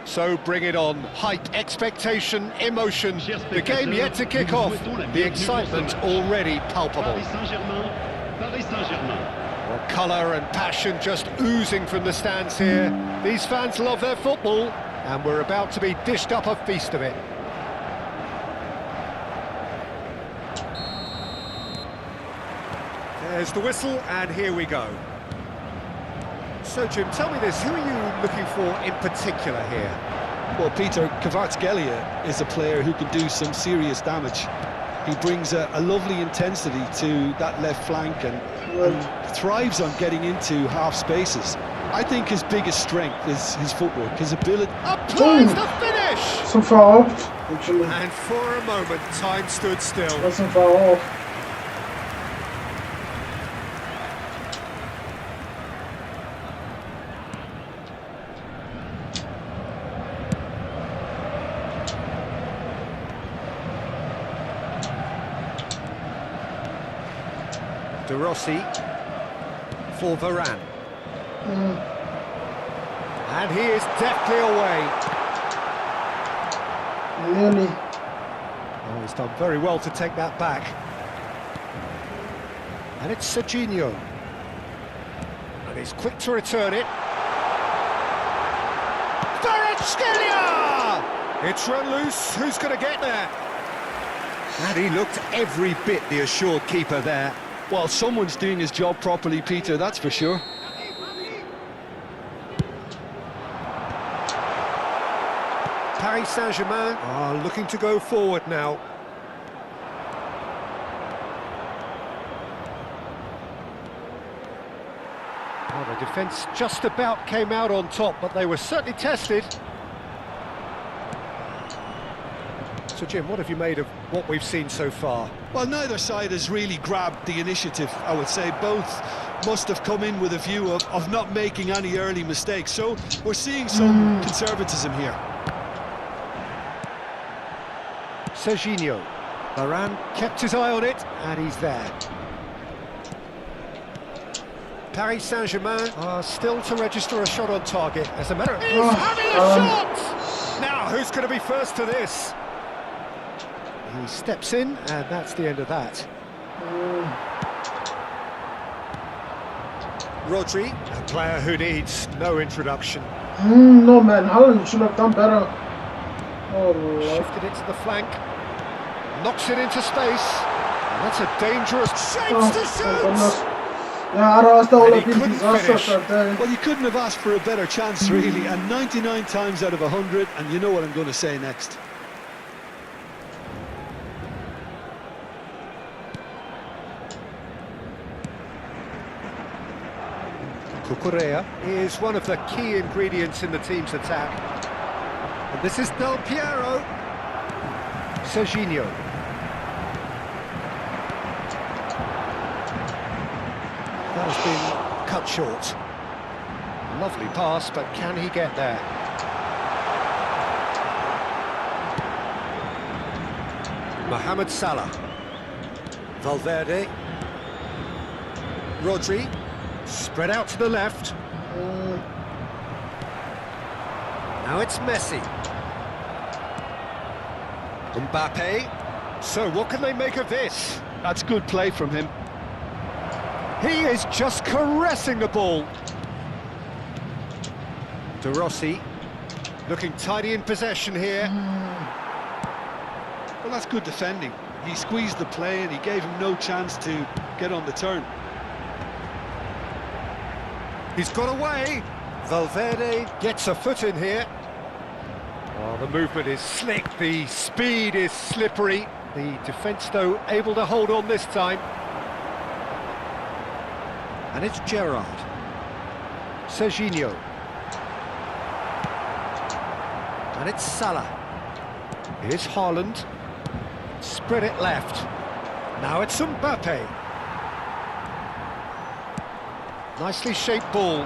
So bring it on. Height, expectation, emotion. The game yet to kick off. The excitement already palpable. Paris Saint-Germain. Well, colour and passion just oozing from the stands here. These fans love their football, and we're about to be dished up a feast of it. There's the whistle, and here we go. So, Jim, tell me this, who are you looking for in particular here? Well, Peter, Kvaratskhelia is a player who can do some serious damage. He brings a lovely intensity to that left flank and thrives on getting into half spaces. I think his biggest strength is his footwork, his ability. Applies the finish! Some far off, actually. And for a moment, time stood still. Wasn't far off. De Rossi for Varane. And he is deftly away. Really? Oh, he's done very well to take that back. And it's Serginho. And he's quick to return it. Kvaratskhelia! It's run loose. Who's going to get there? And he looked every bit the assured keeper there. Well, someone's doing his job properly, Peter, that's for sure. Paris Saint-Germain are looking to go forward now. Well, the defence just about came out on top, but they were certainly tested. So, Jim, what have you made of what we've seen so far? Well, neither side has really grabbed the initiative, I would say. Both must have come in with a view of not making any early mistakes. So we're seeing some conservatism here. Serginho. Varane kept his eye on it, and he's there. Paris Saint-Germain are still to register a shot on target. As a matter of... He's having a shot! Now, who's going to be first to this? He steps in, and that's the end of that. Rodri, a player who needs no introduction. No, man, Haaland should have done better. Oh, Lord. Shifted it to the flank. Knocks it into space. And that's a dangerous... Shapes to shoot! Yeah, that would have been couldn't disastrous finish. that day. Well, you couldn't have asked for a better chance, really. And 99 times out of 100, and you know what I'm going to say next. Cucurella is one of the key ingredients in the team's attack. And this is Del Piero. Serginho. That has been cut short. Lovely pass, but can he get there? Mohamed Salah. Valverde. Rodri. Spread out to the left. Now it's Messi. Mbappe. So what can they make of this? That's good play from him. He is just caressing the ball. De Rossi looking tidy in possession here. Well, that's good defending. He squeezed the play and he gave him no chance to get on the turn. He's got away. Valverde gets a foot in here. Oh, the movement is slick, the speed is slippery. The defence, though, able to hold on this time. And it's Gerrard. Serginho. And it's Salah. Here's Haaland. Spread it left. Now it's Mbappe. Nicely shaped ball.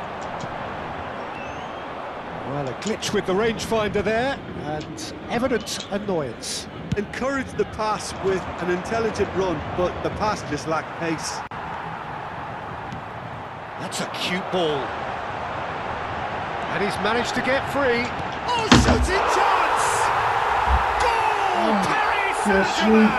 Well, a glitch with the rangefinder there, and evident annoyance. Encouraged the pass with an intelligent run, but the pass just lacked pace. That's a cute ball. And he's managed to get free. Oh, shooting chance! Goal! Paris Saint-Germain!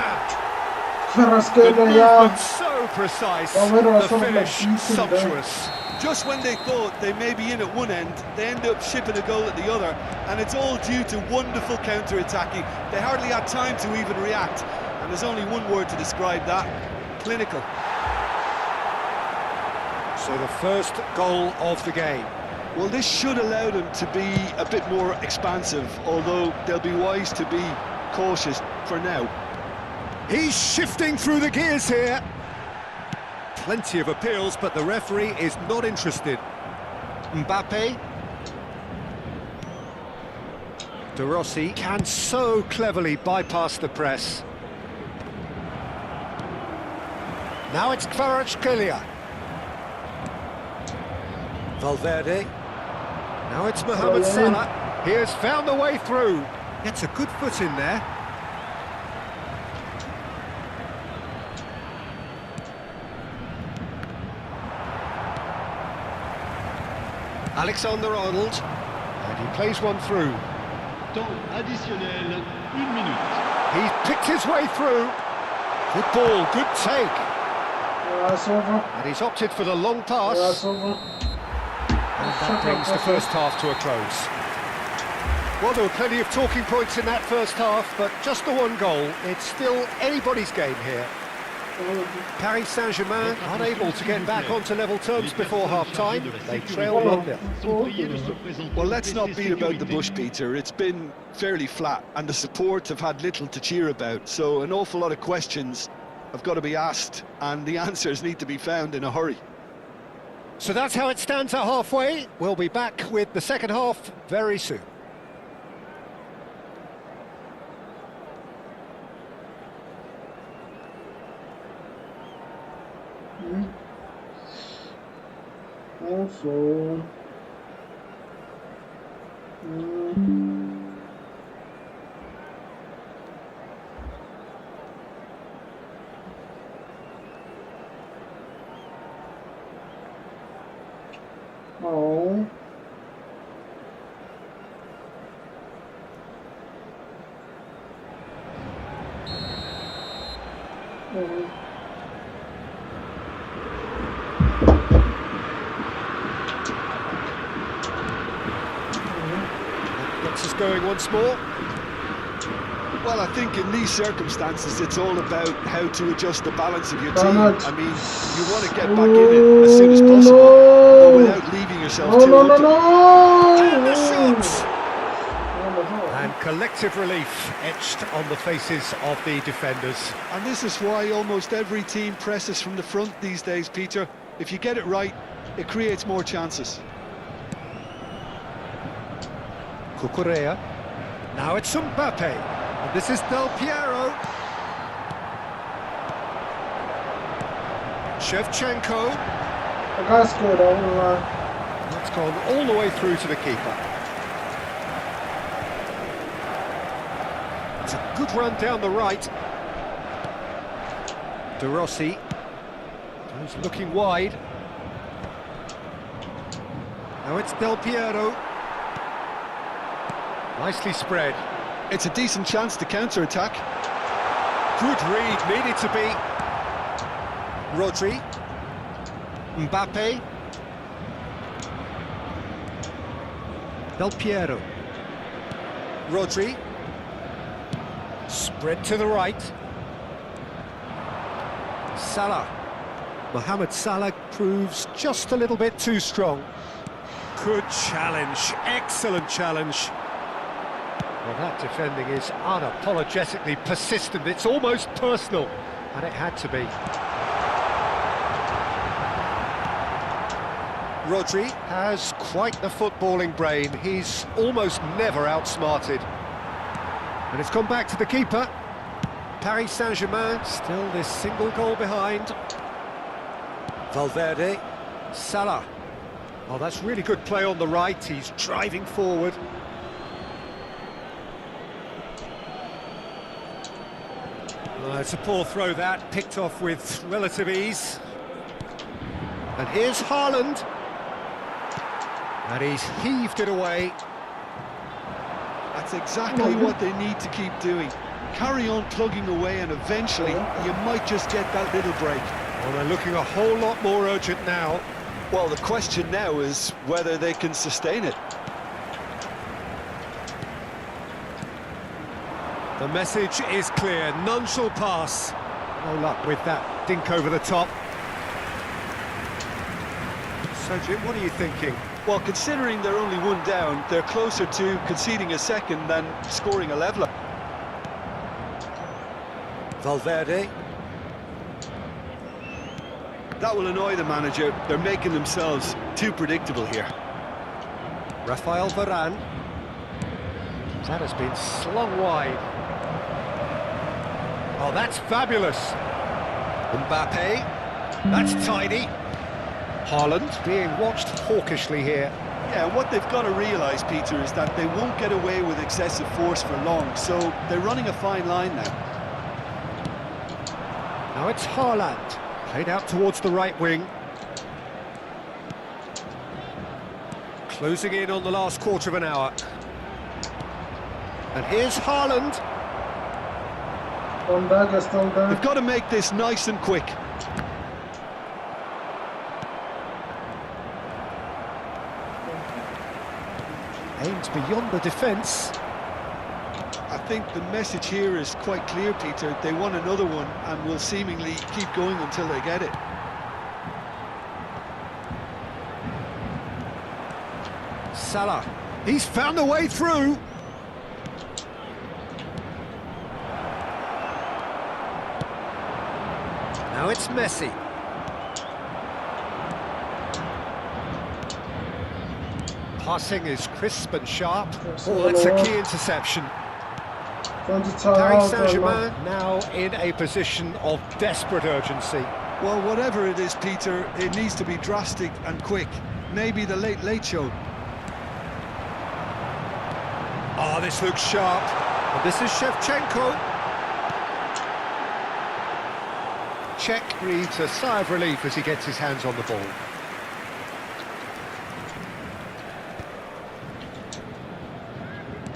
The movement so precise, the finish sumptuous. Just when they thought they may be in at one end, they end up shipping a goal at the other, and it's all due to wonderful counter-attacking. They hardly had time to even react, and there's only one word to describe that: clinical. So the first goal of the game. Well, this should allow them to be a bit more expansive, although they'll be wise to be cautious for now. He's shifting through the gears here. Plenty of appeals, but the referee is not interested. Mbappe. De Rossi can so cleverly bypass the press. Now it's Kvaratskhelia. Valverde. Now it's Mohamed Salah. He has found the way through. Gets a good foot in there. Alexander-Arnold, and he plays one through. Temps additionnel, 1 minute. He's picked his way through. Good ball, good take. And he's opted for the long pass. And that brings the first half to a close. Well, there were plenty of talking points in that first half, but just the one goal. It's still anybody's game here. Paris Saint-Germain unable to get back onto level terms before half-time. They trail 1-0. Well, let's not beat about the bush, Peter. It's been fairly flat, and the support have had little to cheer about. So an awful lot of questions have got to be asked, and the answers need to be found in a hurry. So that's how it stands at halfway. We'll be back with the second half very soon. Also, oh. Gets us going once more. Well, I think in these circumstances, it's all about how to adjust the balance of your team. I mean, you want to get back in it as soon as possible, but without leaving yourself too open. And the shot! And collective relief etched on the faces of the defenders. And this is why almost every team presses from the front these days, Peter. If you get it right, it creates more chances. Cucurella. Now it's Mbappe. And this is Del Piero. Shevchenko. That's good, That's gone all the way through to the keeper. It's a good run down the right. De Rossi. He's looking wide. Now it's Del Piero. Nicely spread. It's a decent chance to counter-attack. Good read, needed to be. Rodri. Mbappe. Del Piero. Rodri. Spread to the right. Salah. Mohamed Salah proves just a little bit too strong. Good challenge, excellent challenge. Well, that defending is unapologetically persistent. It's almost personal, and it had to be. Rodri has quite the footballing brain. He's almost never outsmarted. And it's gone back to the keeper. Paris Saint-Germain still this single goal behind. Valverde. Salah. Oh, that's really good play on the right. He's driving forward. Oh, it's a poor throw that, picked off with relative ease. And here's Haaland. And he's heaved it away. That's exactly what they need to keep doing. Carry on plugging away and eventually you might just get that little break. Well, they're looking a whole lot more urgent now. Well, the question now is whether they can sustain it. The message is clear, none shall pass. No luck with that dink over the top. So Jim, what are you thinking? Well, considering they're only one down, they're closer to conceding a second than scoring a leveller. Valverde. That will annoy the manager. They're making themselves too predictable here. Rafael Varane. That has been slung wide. Oh, that's fabulous. Mbappe. That's tidy. Haaland being watched hawkishly here. Yeah, what they've got to realise, Peter, is that they won't get away with excessive force for long, so they're running a fine line now. Now it's Haaland, played out towards the right wing. Closing in on the last quarter of an hour. And here's Haaland. They've got to make this nice and quick. Aimed beyond the defence. I think the message here is quite clear, Peter. They want another one and will seemingly keep going until they get it. Salah. He's found a way through. Now it's Messi. Passing is crisp and sharp. Oh, that's a key interception. Paris Saint-Germain now in a position of desperate urgency. Well, whatever it is, Peter, it needs to be drastic and quick. Maybe the late show. Ah, this looks sharp. And this is Shevchenko. Czech breathes a sigh of relief as he gets his hands on the ball.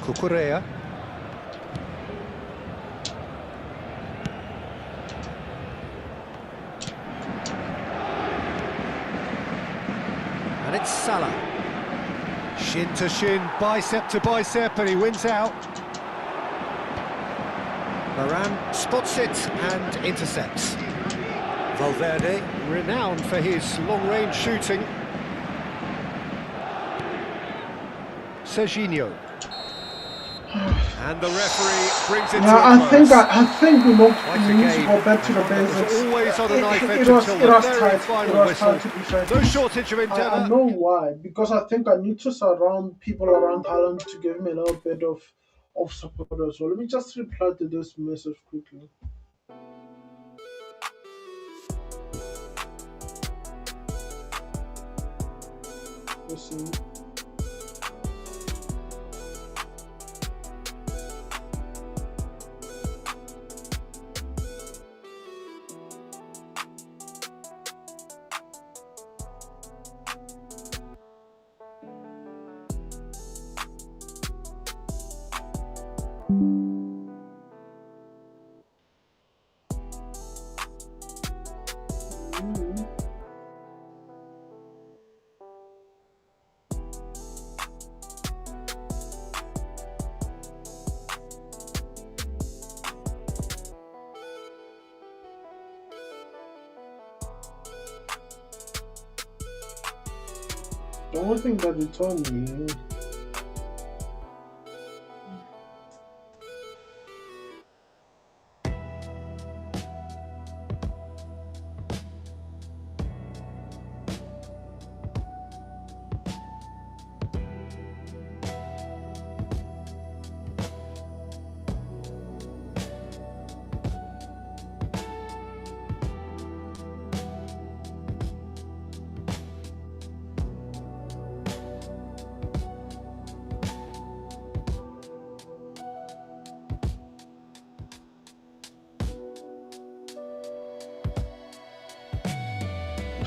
Cucurella. And it's Salah. Shin to shin, bicep to bicep, and he wins out. Varane spots it and intercepts. Valverde, renowned for his long-range shooting. Serginho. And the referee brings it to a close. I think we need to Game. go back to the basics. Always on a knife edge It was until the tight. very It final was whistle. tight, to be fair. No shortage of I endeavour. know why. Because I think I need to surround people around Haaland to give him a little bit of support as well. Let me just reply to this message quickly. Let's see. The only thing that they told me.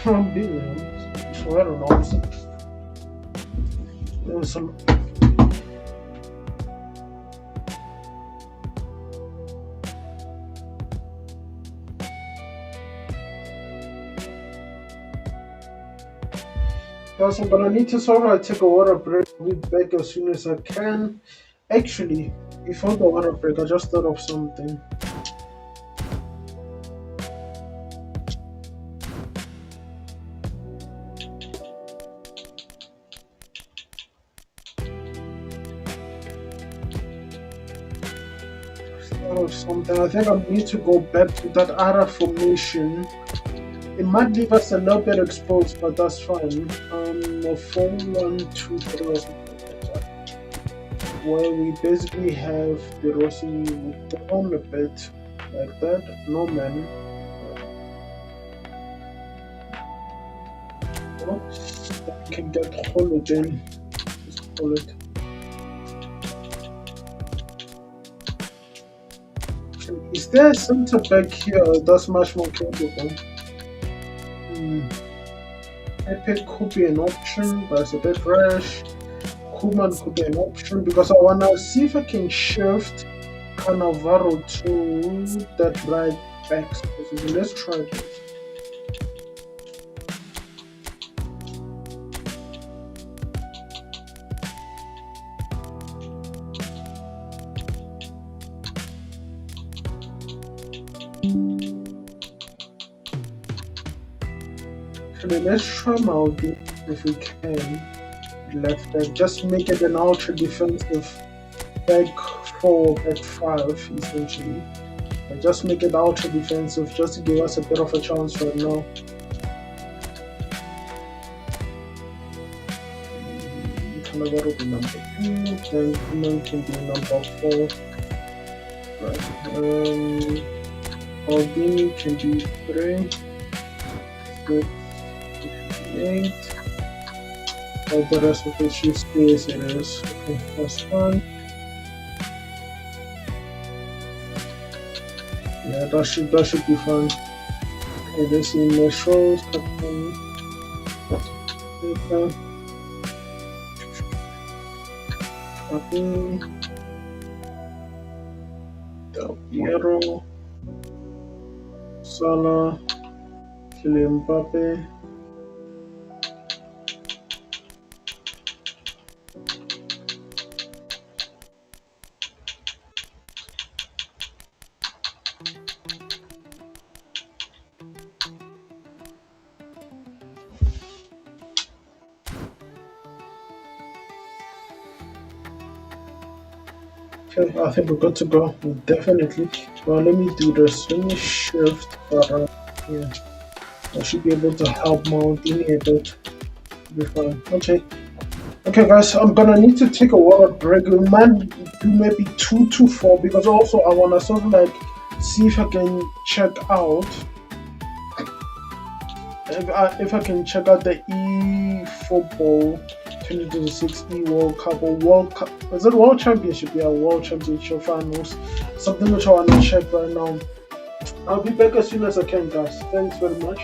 I'm busy. So I don't know. There's some. Guys, I'm gonna need to sort of take a water break. I'll be back as soon as I can. Actually, before the water break, I just thought of something. I think I need to go back to that other formation. It might leave us a little bit exposed, but that's fine. A 4-1-2-3 or something like that, where we basically have the Rossi down a bit like that. No man. I can get Holiday. Just call it. Is there a centre back here that's much more capable? Epic could be an option, but it's a bit rash. Koeman could be an option because I want to see if I can shift Cannavaro to that right back position. Let's try this. Actually, let's try Maldi if we can. Left back, just make it an ultra defensive back 4, back 5 essentially. And just make it ultra defensive just to give us a bit of a chance right now. Cannavaro be number 2, then Koeman can be number 4. Right. Aldini can be 3. 6, 8. All the rest of it should stay as it is. Okay, that's fine. Yeah, that should be fine. Okay, this is my shows. Okay. Del Piero, Salah, Kylian Mbappe. Okay, I think we're good to go. Definitely. Well, let me do this. Let me shift around here. I should be able to help Maldini a bit. Be fine. Okay. Okay, guys, I'm gonna need to take a water break. We might do maybe 2-4 because also I wanna sort of like see if I can check out if I can check out the eFootball 2026 World Cup or World Cup. Is it World Championship? Yeah, World Championship finals. Something which I want to check right now. I'll be back as soon as I can, guys. Thanks very much.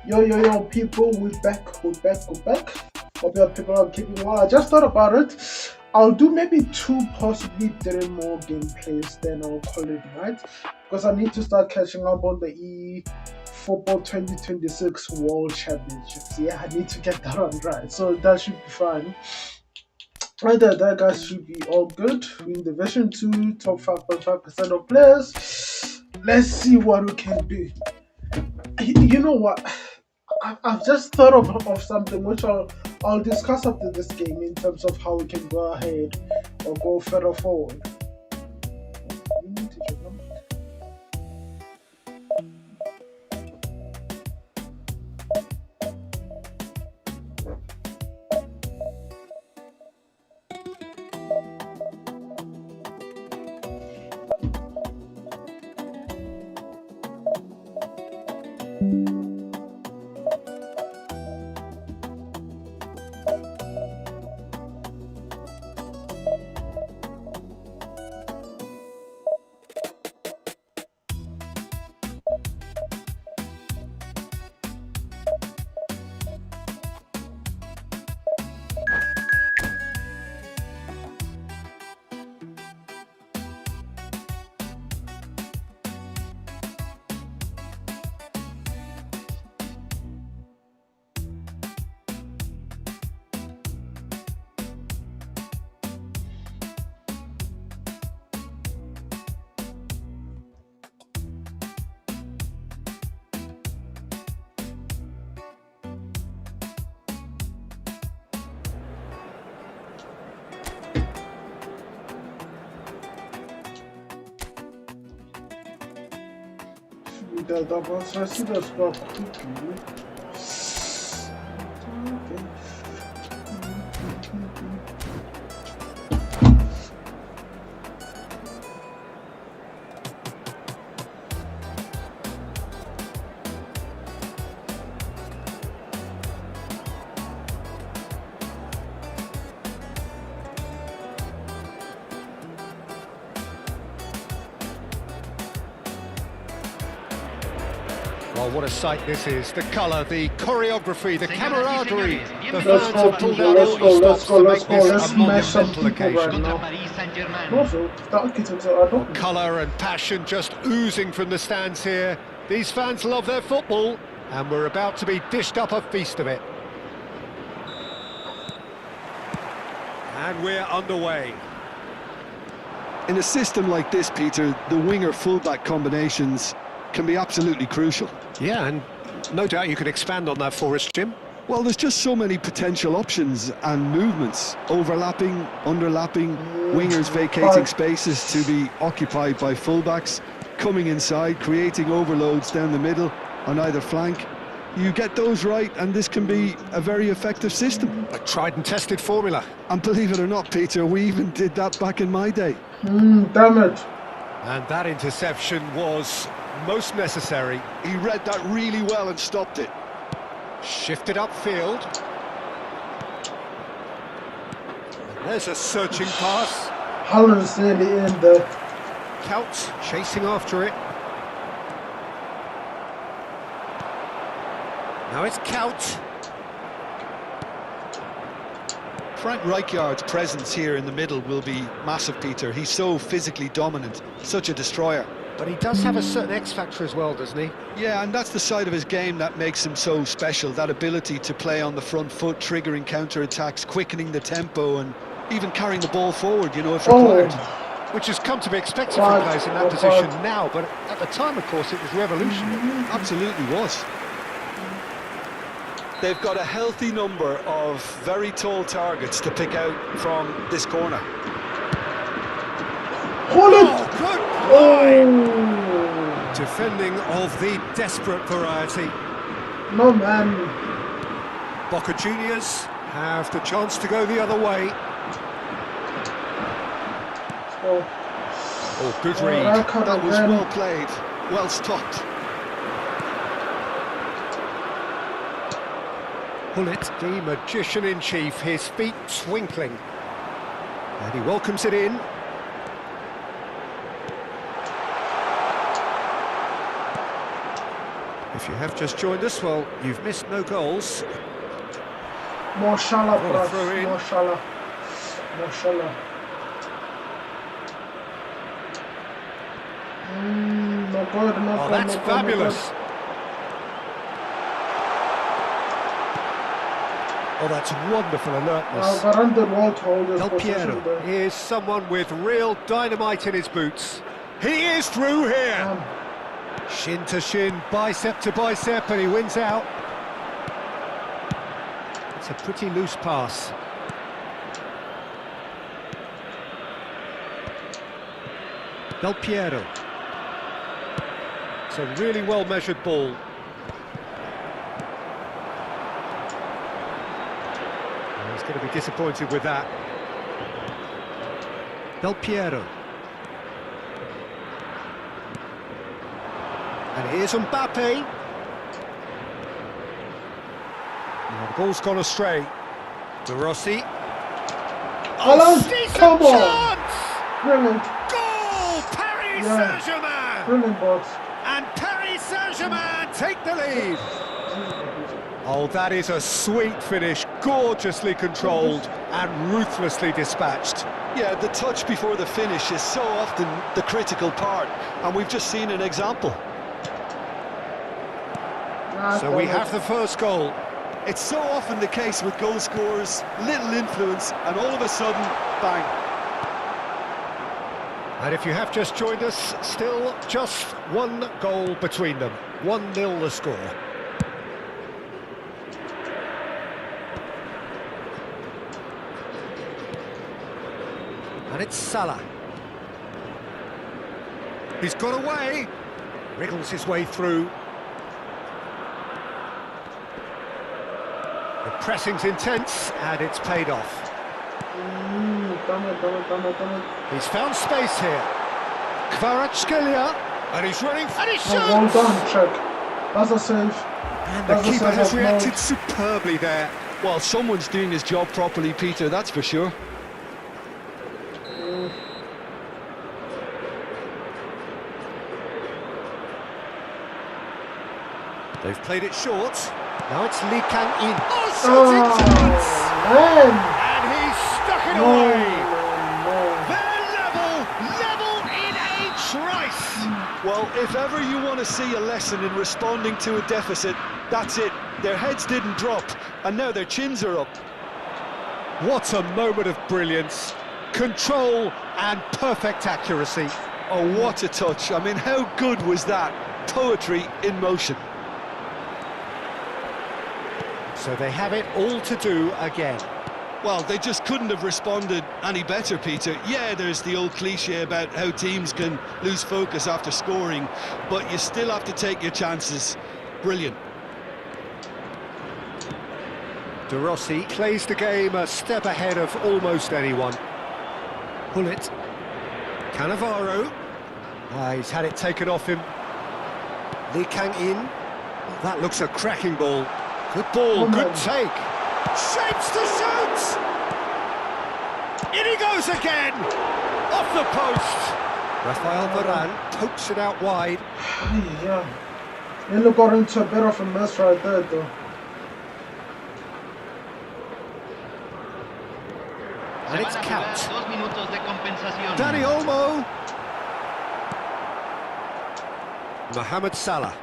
Yo, people, we're back. Hope your people are keeping well. I just thought about it. I'll do maybe 2, possibly 3 more gameplays, then I'll call it right. Because I need to start catching up on the eFootball 2026 World Championships. Yeah, I need to get that on right. So that should be fine. Either that, guys, should be all good. In Division 2, top 5.5% of players. Let's see what we can do. You know what? I've just thought of something which I'll discuss after this game in terms of how we can go ahead or go further forward. We need to check them. D'abord, I see the score quickly. Well, what a sight this is. The colour, the choreography, the camaraderie. The Let's fans go, have pulled people. out all the stops to Let's make go. this Let's a smash some monumental people right occasion. now. Also, I don't. Colour and passion just oozing from the stands here. These fans love their football, and we're about to be dished up a feast of it. And we're underway. In a system like this, Peter, the winger-fullback combinations can be absolutely crucial. Yeah, and no doubt you could expand on that for us, Jim. Well, there's just so many potential options and movements. Overlapping, underlapping, wingers vacating spaces to be occupied by fullbacks, coming inside, creating overloads down the middle on either flank. You get those right and this can be a very effective system. A tried and tested formula. And believe it or not, Peter, we even did that back in my day. Damn it. And that interception was most necessary. He read that really well and stopped it. Shifted upfield. And there's a searching pass. Holland's nearly in there. Couch chasing after it. Now it's Couch. Frank Rijkaard's presence here in the middle will be massive, Peter. He's so physically dominant, such a destroyer. But he does have a certain X-factor as well, doesn't he? Yeah, and that's the side of his game that makes him so special, that ability to play on the front foot, triggering counter-attacks, quickening the tempo, and even carrying the ball forward, you know, if required. Which has come to be expected from players in that position now, but at the time, of course, it was revolutionary. Absolutely was. They've got a healthy number of very tall targets to pick out from this corner. Hold it! Oh, good Oh! defending of the desperate variety. No, man. Boca Juniors have the chance to go the other way. Oh, good read. That was well played, well stopped. Pullet, the magician-in-chief, his feet twinkling. And he welcomes it in. If you have just joined us, well, you've missed no goals. Mashallah, What a throw bruv. in. Mashallah. Mashallah. No good, no Oh, good, that's no good, fabulous. No good. Oh, that's wonderful alertness. Varane did well to hold his Del position Piero there. is someone with real dynamite in his boots. He is through here. Shin to shin, bicep to bicep, and he wins out. It's a pretty loose pass. Del Piero. It's a really well-measured ball. He's going to be disappointed with that. Del Piero. And here's Mbappe. And the ball's gone astray. De Rossi. Alan, decent come on! chance! Brilliant. Goal! Paris Yeah. Saint-Germain! Brilliant, boss. And Paris Saint-Germain take the lead. Oh, that is a sweet finish, gorgeously controlled and ruthlessly dispatched. Yeah, the touch before the finish is so often the critical part, and we've just seen an example. So we have the first goal. It's so often the case with goal scorers, little influence, and all of a sudden, bang. And if you have just joined us, still just one goal between them. 1-0 the score. And it's Salah. He's got away. Wriggles his way through. The pressing's intense, and it's paid off. Damn it. He's found space here. Kvaratskhelia, and he's running, and he shoots! Well done, check. That's a save. And the keeper has reacted superbly there. Well, someone's doing his job properly, Peter, that's for sure. They've played it short. Now it's Lee Kang-in. Oh, shooting chance! Man. And he's stuck it away. They're level in a trice. Well, if ever you want to see a lesson in responding to a deficit, that's it. Their heads didn't drop, and now their chins are up. What a moment of brilliance. Control and perfect accuracy. Oh, what a touch. I mean, how good was that? Poetry in motion. So they have it all to do again. Well, they just couldn't have responded any better, Peter. Yeah, there's the old cliche about how teams can lose focus after scoring, but you still have to take your chances. Brilliant. De Rossi plays the game a step ahead of almost anyone. Bullet. Cannavaro. He's had it taken off him. Lee Kang-in. Oh, that looks a cracking ball. Good ball, good take. Shapes to shoot! In he goes again! Off the post! Rafael Varane pokes it out wide. Yeah. They got into a bit of a mess right there, though. And it's capped. Dani Olmo. Mohamed Salah.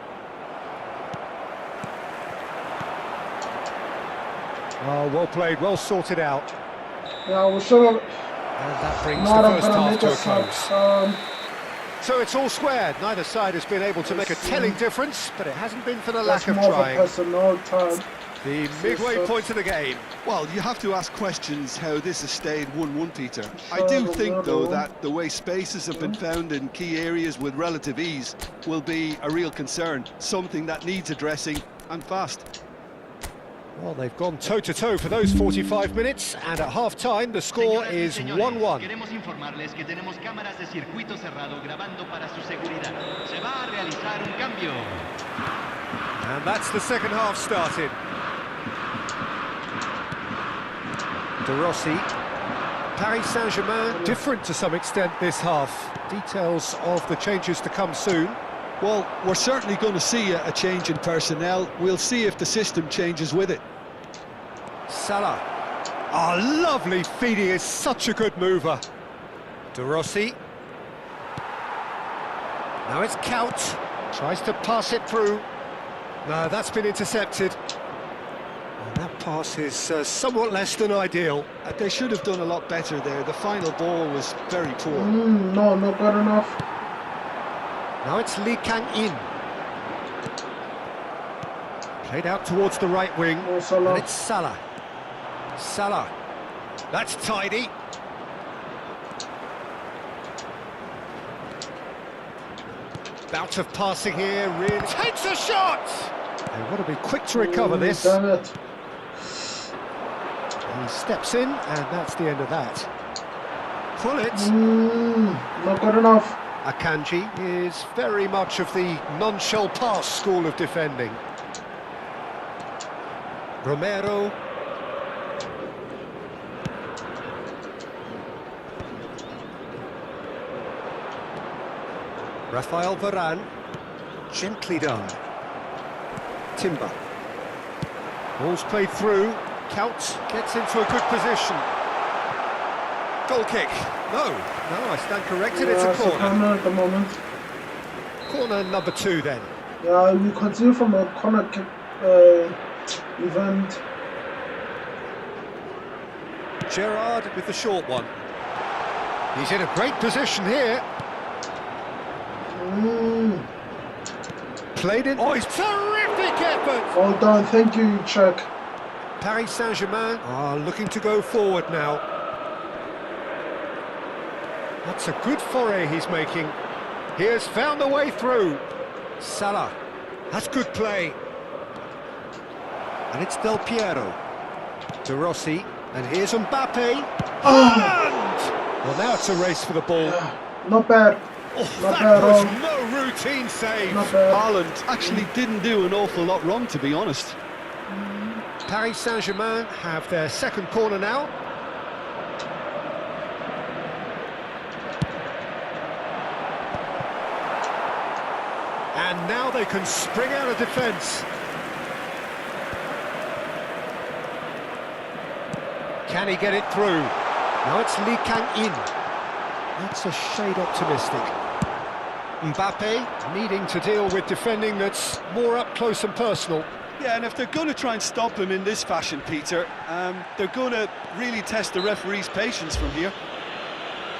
Oh, well played, well sorted out. Yeah, we should have. And that brings Not the I'm first gonna half make to a a close. sub. So it's all squared. Neither side has been able to make a telling difference, but it hasn't been for the That's lack of more of a trying. personal time. The midway point of the game. Well, you have to ask questions how this has stayed 1-1, Peter. I do think, though, that the way spaces have been found in key areas with relative ease will be a real concern, something that needs addressing, and fast. Well, they've gone toe-to-toe for those 45 minutes, and at half-time the score is 1-1. Queremos informarles que tenemos cámaras de circuito cerrado grabando para su seguridad. Se va a realizar un cambio. And that's the second half started. De Rossi. Paris Saint-Germain different to some extent this half. Details of the changes to come soon. Well, we're certainly going to see a change in personnel. We'll see if the system changes with it. Salah. Oh, lovely feed. He is such a good mover. De Rossi. Now it's Count. Tries to pass it through. No, that's been intercepted. And that pass is somewhat less than ideal. They should have done a lot better there. The final ball was very poor. No, not good enough. Now it's Lee Kang-in. Played out towards the right wing. Oh, Salah. And it's Salah. Salah. That's tidy. Bout of passing here, really takes a shot! They want to be quick to recover this. Damn it. He steps in, and that's the end of that. Pull it. Not good enough. Akanji is very much of the non-shell pass school of defending. Romero. Rafael Varane, gently done. Timber. Ball's played through. Count gets into a good position. Goal kick. No, I stand corrected. It's a corner. At the moment. Corner number 2 then. Yeah, we continue from a corner kick event. Gerrard with the short one. He's in a great position here. Played in. Oh, he's terrific effort! Well done, thank you, Chuck. Paris Saint-Germain are looking to go forward now. That's a good foray he's making. He has found a way through. Salah. That's good play. And it's Del Piero. De Rossi. And here's Mbappe. And! Well, now it's a race for the ball. Not bad. Oh, Not that bad was at all. no routine save. Not bad. Haaland actually didn't do an awful lot wrong, to be honest. Paris Saint-Germain have their second corner now. And now they can spring out of defence. Can he get it through? Now it's Lee Kang-in. That's a shade optimistic. Mbappe needing to deal with defending that's more up close and personal. Yeah, and if they're going to try and stop him in this fashion, Peter, they're going to really test the referee's patience from here.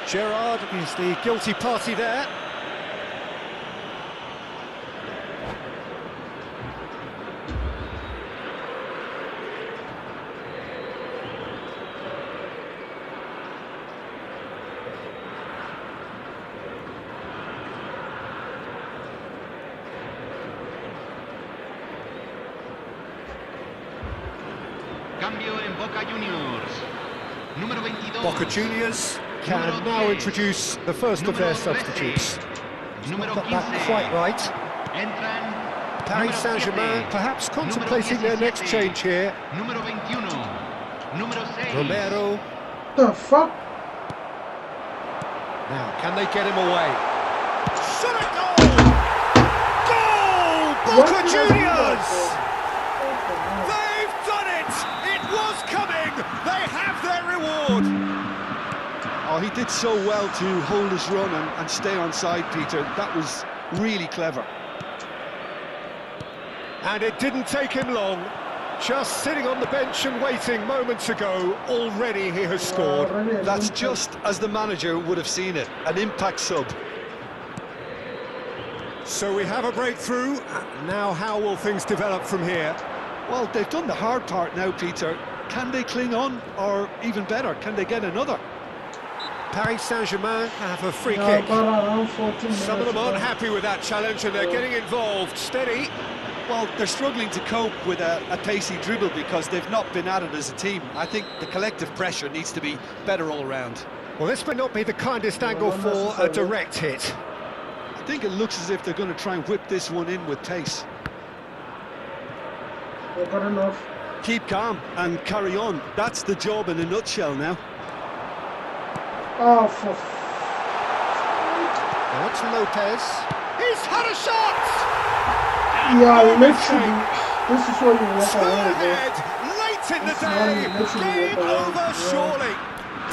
Gerrard is the guilty party there. Cambio en Boca Juniors. Número 22. Boca Juniors can now introduce the first of their substitutes. Número Got 15. that quite right. Entran. Paris número Saint-Germain 7, perhaps número contemplating their next 17, change here. Número 21. Número 6. Romero. The fuck? Now, can they get him away? Shot a goal! Goal! Boca What did I do that Juniors! for? They've done it! It was coming! They have their reward! Oh, he did so well to hold his run and stay on side, Peter. That was really clever. And it didn't take him long. Just sitting on the bench and waiting moments ago, already he has scored. That's just as the manager would have seen it, an impact sub. So we have a breakthrough. Now how will things develop from here? Well, they've done the hard part now, Peter. Can they cling on, or even better, can they get another? Paris Saint-Germain have a free Yeah, kick. but around 14 Some of them minutes aren't ago. happy with that challenge and they're getting involved. Steady. Well, they're struggling to cope with a pacey dribble because they've not been at it as a team. I think the collective pressure needs to be better all around. Well, this may not be the kindest angle not for a necessarily. direct hit. I think it looks as if they're going to try and whip this one in with pace. Not good enough. Keep calm and carry on. That's the job in a nutshell now. Oh, for Now it's Lopez. He's had a shot! Yeah, No literally. mistake. This is what you walk Two away with. ahead, late in the This is how you day. literally Game walk away. over, Yeah. surely.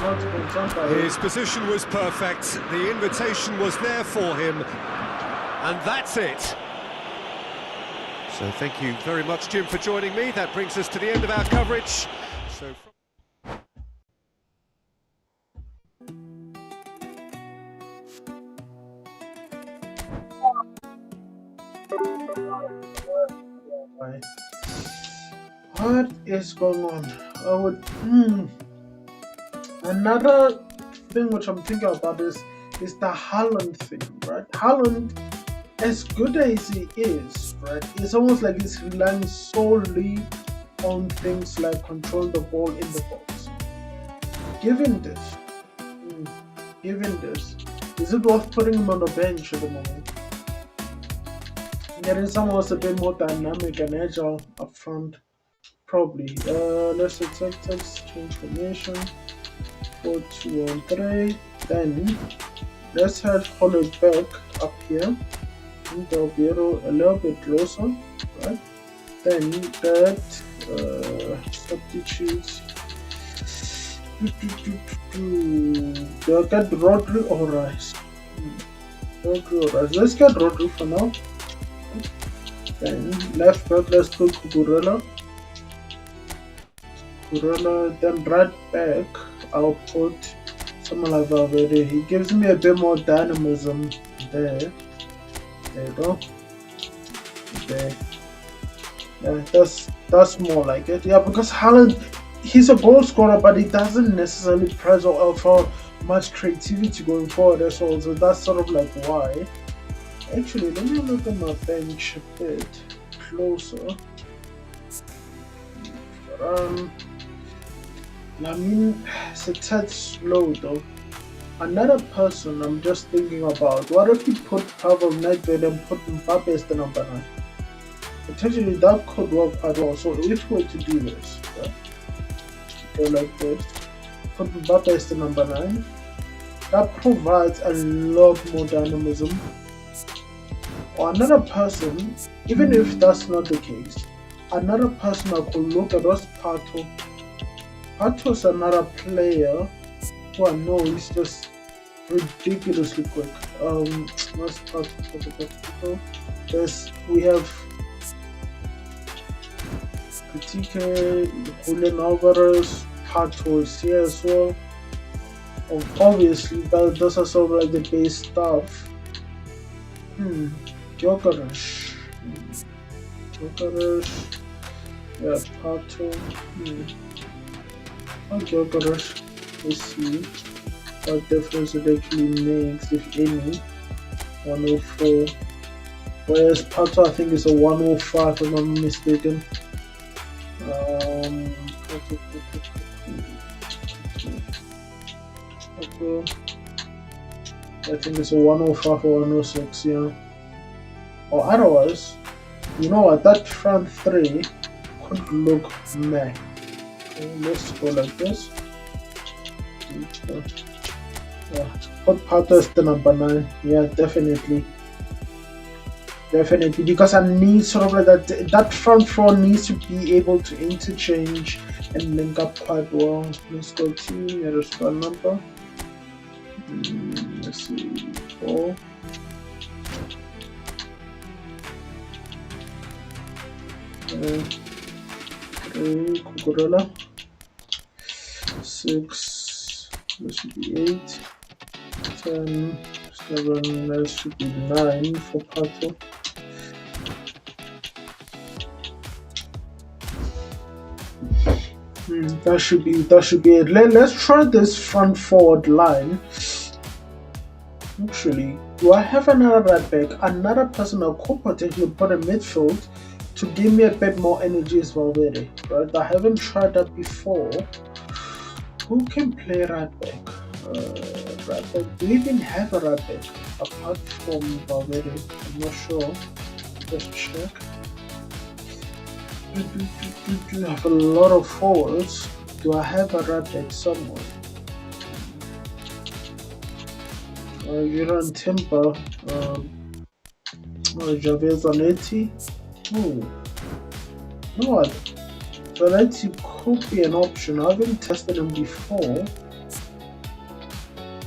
Not to be jumped by His position was perfect. The invitation was there for him. And that's it. So thank you very much, Jim, for joining me. That brings us to the end of our coverage. So. What is going on? I would. Another thing which I'm thinking about is the Haaland thing, right? Haaland, as good as he is, right? It's almost like he's relying solely on things like controlling the ball in the box. Given this, is it worth putting him on the bench at the moment? Getting someone who's a bit more dynamic and agile up front, probably. Let's say text change formation 4-2-1-3. Then let's have Holland back up here. And they'll be a little bit closer, right? Then that substitutes. They'll get Rodri or Rice. Let's get Rodri for now. Then left back, let's put Cucurella. Then right back, I'll put someone like Valverde. He gives me a bit more dynamism there. There you go. There. Yeah, that's more like it. Yeah, because Haaland, he's a goal scorer, but he doesn't necessarily press or offer much creativity going forward as well. So that's sort of like why. Actually, let me look at my bench a bit closer. I mean, it's a tad slow though. Another person I'm just thinking about, what if you put Pavel Nedved and put Mbappe as the number 9? Potentially that could work quite well. So if we were to do this, right? Go like this, put Mbappe as the number 9, that provides a lot more dynamism. Or another person, even if that's not the case, another person I could look at was Pato. Pato's another player who I know is just ridiculously quick. What's Pato? We have Critique, Julian Alvarez, Pato is here as well. Obviously, those are sort of like the base stuff. Gyökeres. Yeah, Pato. Gyökeres. Let's see what difference it actually makes, if any. 104. Whereas Pato, I think, is a 105, if I'm not mistaken. I think it's a 105 or 106, yeah. Or otherwise, you know what, that front three could look meh. Okay, let's go like this. Yeah, put Pato as the number 9. Yeah, definitely. Because I need sort of like that front four needs to be able to interchange and link up quite well. Let's go team, here is one number. Let's see, 4. Cucurella. 6. This should be 8. 10. 7. That should be 9 for Pato. That should be it. Let's try this front forward line. Actually, do I have another right back? Another person I could potentially put in midfield to give me a bit more energy as well, really. Right? I haven't tried that before. Who can play right back? Do we even have a right back apart from Valverde? I'm not sure. Let's check. Do have a lot of forwards. Do I have a right back somewhere? You're on Timber. Javier Zanetti. Oh, you know what? Zanetti could be an option. I haven't tested him before.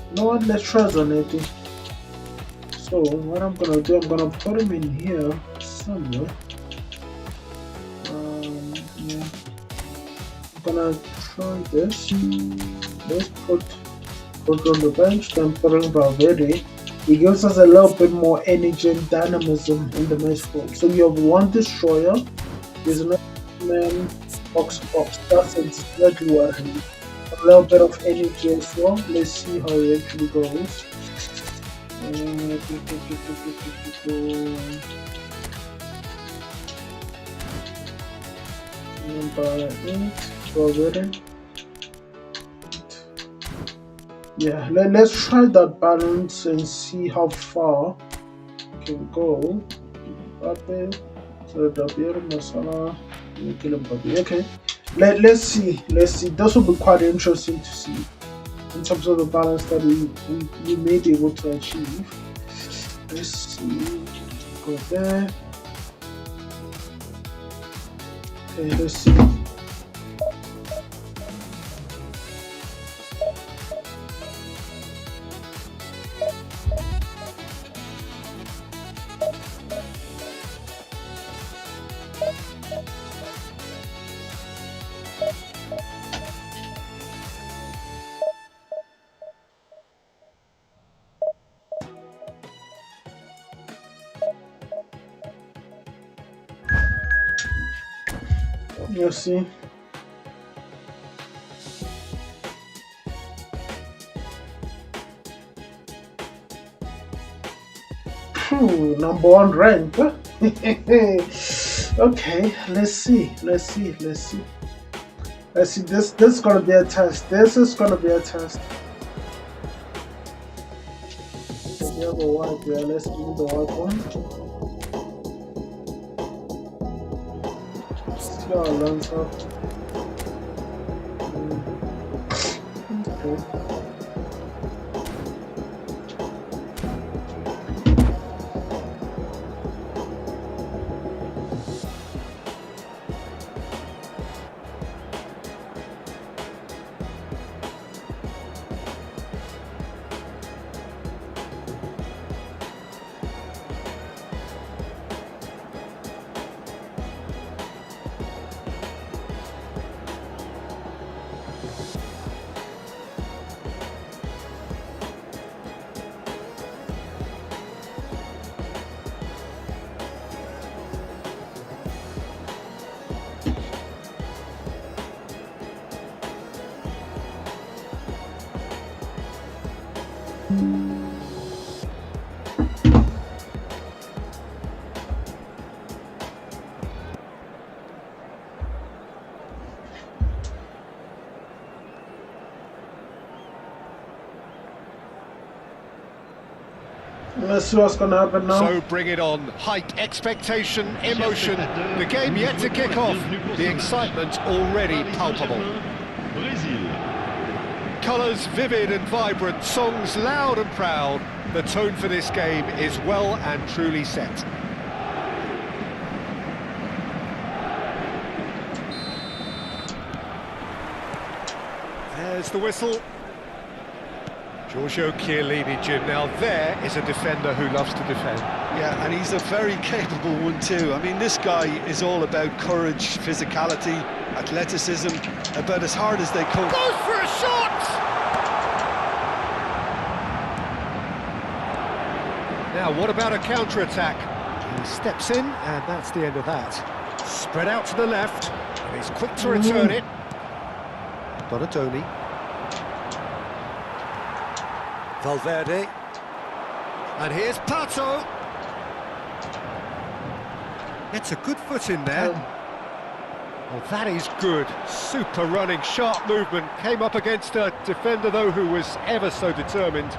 You know what? Let's try Zanetti. So what I'm gonna do, I'm gonna put him in here somewhere. Yeah. I'm gonna try this. Let's put on the bench, then put in Valverde. It gives us a little bit more energy and dynamism in the midfield. So you have one destroyer, there's another man, box to box. That's exactly what I need. A little bit of energy as well. Let's see how it actually goes. Number 8, Valverde. Yeah, let's try that balance and see how far we can go. Okay. Let's see. This will be quite interesting to see in terms of the balance that we may be able to achieve. Let's see. Go there. Okay, let's see. Let's see. Number 1 rank. Okay, let's see. This is gonna be a test. This is gonna be a test. So we have a white there. Let's do the white one. See how it lines up. Okay. Let's see what's going to happen now. So bring it on. Hype, expectation, emotion. The game yet to kick off. The excitement already palpable. Colours vivid and vibrant, songs loud and proud. The tone for this game is well and truly set. There's the whistle. Giorgio Chiellini, Jim. Now there is a defender who loves to defend. Yeah, and he's a very capable one too. I mean, this guy is all about courage, physicality, athleticism, about as hard as they come. Goes for a shot! Now, what about a counter-attack? He steps in, and that's the end of that. Spread out to the left, and he's quick to return it. Donatoni. Valverde, and here's Pato. Gets a good foot in there. Oh, that is good. Super running, sharp movement. Came up against a defender, though, who was ever so determined.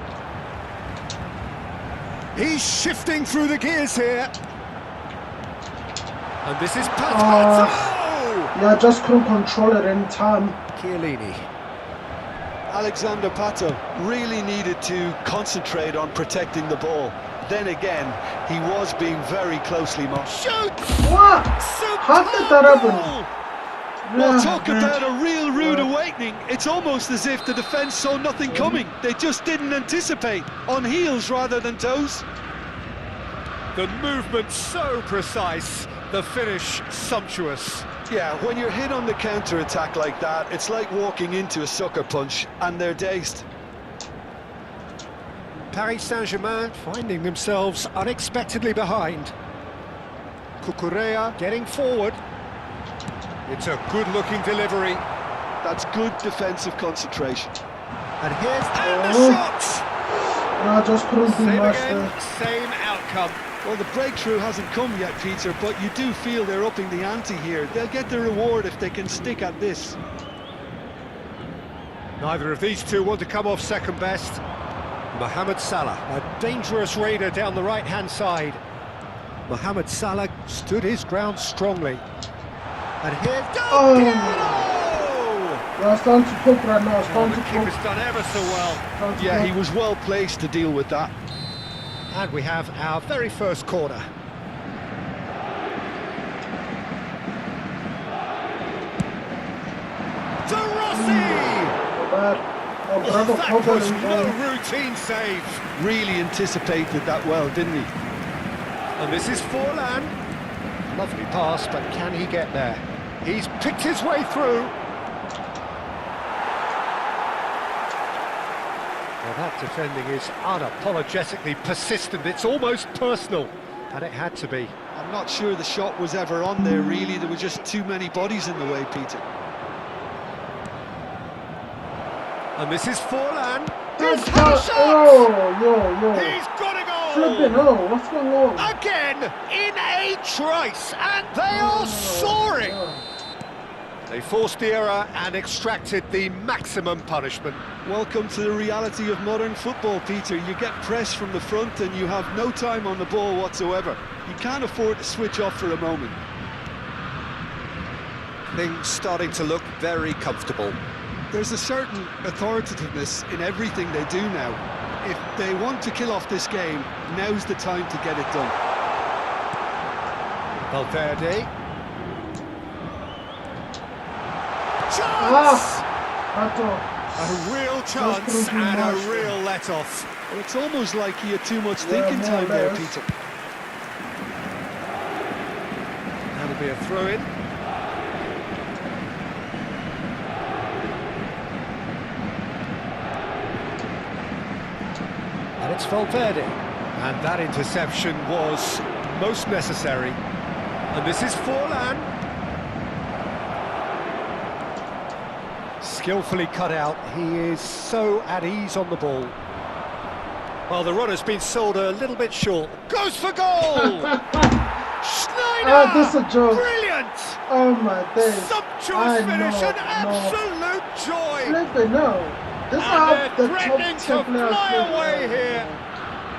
He's shifting through the gears here. And this is Pato. Yeah, just couldn't control it in time. Chiellini. Alexander Pato really needed to concentrate on protecting the ball. Then again, he was being very closely marked. Shoots! What? How did that happen? Well, Yeah, talk man. about a real rude awakening. It's almost as if the defence saw nothing coming. They just didn't anticipate. On heels rather than toes. The movement so precise, the finish sumptuous. Yeah, when you're hit on the counter-attack like that, it's like walking into a sucker punch, and they're dazed. Paris Saint-Germain finding themselves unexpectedly behind. Cucurella getting forward. It's a good-looking delivery. That's good defensive concentration. And here's the Oh. shot! No, just couldn't do Same much again, there. same outcome. Well, the breakthrough hasn't come yet, Peter, but you do feel they're upping the ante here. They'll get the reward if they can stick at this. Neither of these two want to come off second best. Mohamed Salah, a dangerous raider down the right-hand side. Mohamed Salah stood his ground strongly. And here's Oh. Piano! No, it's time to cook right now. It's time The to cook. keeper's done ever so well. Time to Yeah, cook. he was well placed to deal with that. And we have our very first corner. De Rossi! Not bad. Oh, bravo, That cover was and no goal. routine save. Really anticipated that well, didn't he? And this is Forlan. Lovely pass, but can he get there? He's picked his way through. Well, that defending is unapologetically persistent. It's almost personal, and it had to be. I'm not sure the shot was ever on there, really. There were just too many bodies in the way, Peter. And this is Forlan. That's He's had a not- shot! Oh, yo. He's got a goal! Flipping, oh, what's going on? Again, in a trice, and they are soaring! They forced the error and extracted the maximum punishment. Welcome to the reality of modern football, Peter. You get pressed from the front and you have no time on the ball whatsoever. You can't afford to switch off for a moment. Things starting to look very comfortable. There's a certain authoritativeness in everything they do now. If they want to kill off this game, now's the time to get it done. Valverde. Chance! Hato. A real chance and a real let-off. Well, it's almost like he had too much Yeah, thinking more time or there, less. Peter. That'll be a throw-in. And it's Valverde. And that interception was most necessary. And this is Forlan. Skillfully cut out. He is so at ease on the ball. Well, the runner's been sold a little bit short. Goes for goal! Schneider! Ah, this is a joke. Brilliant! Oh my days. Sumptuous finish, an absolute joy! Flipping, no. This is And how they're the threatening top to 10 players fly play. away here.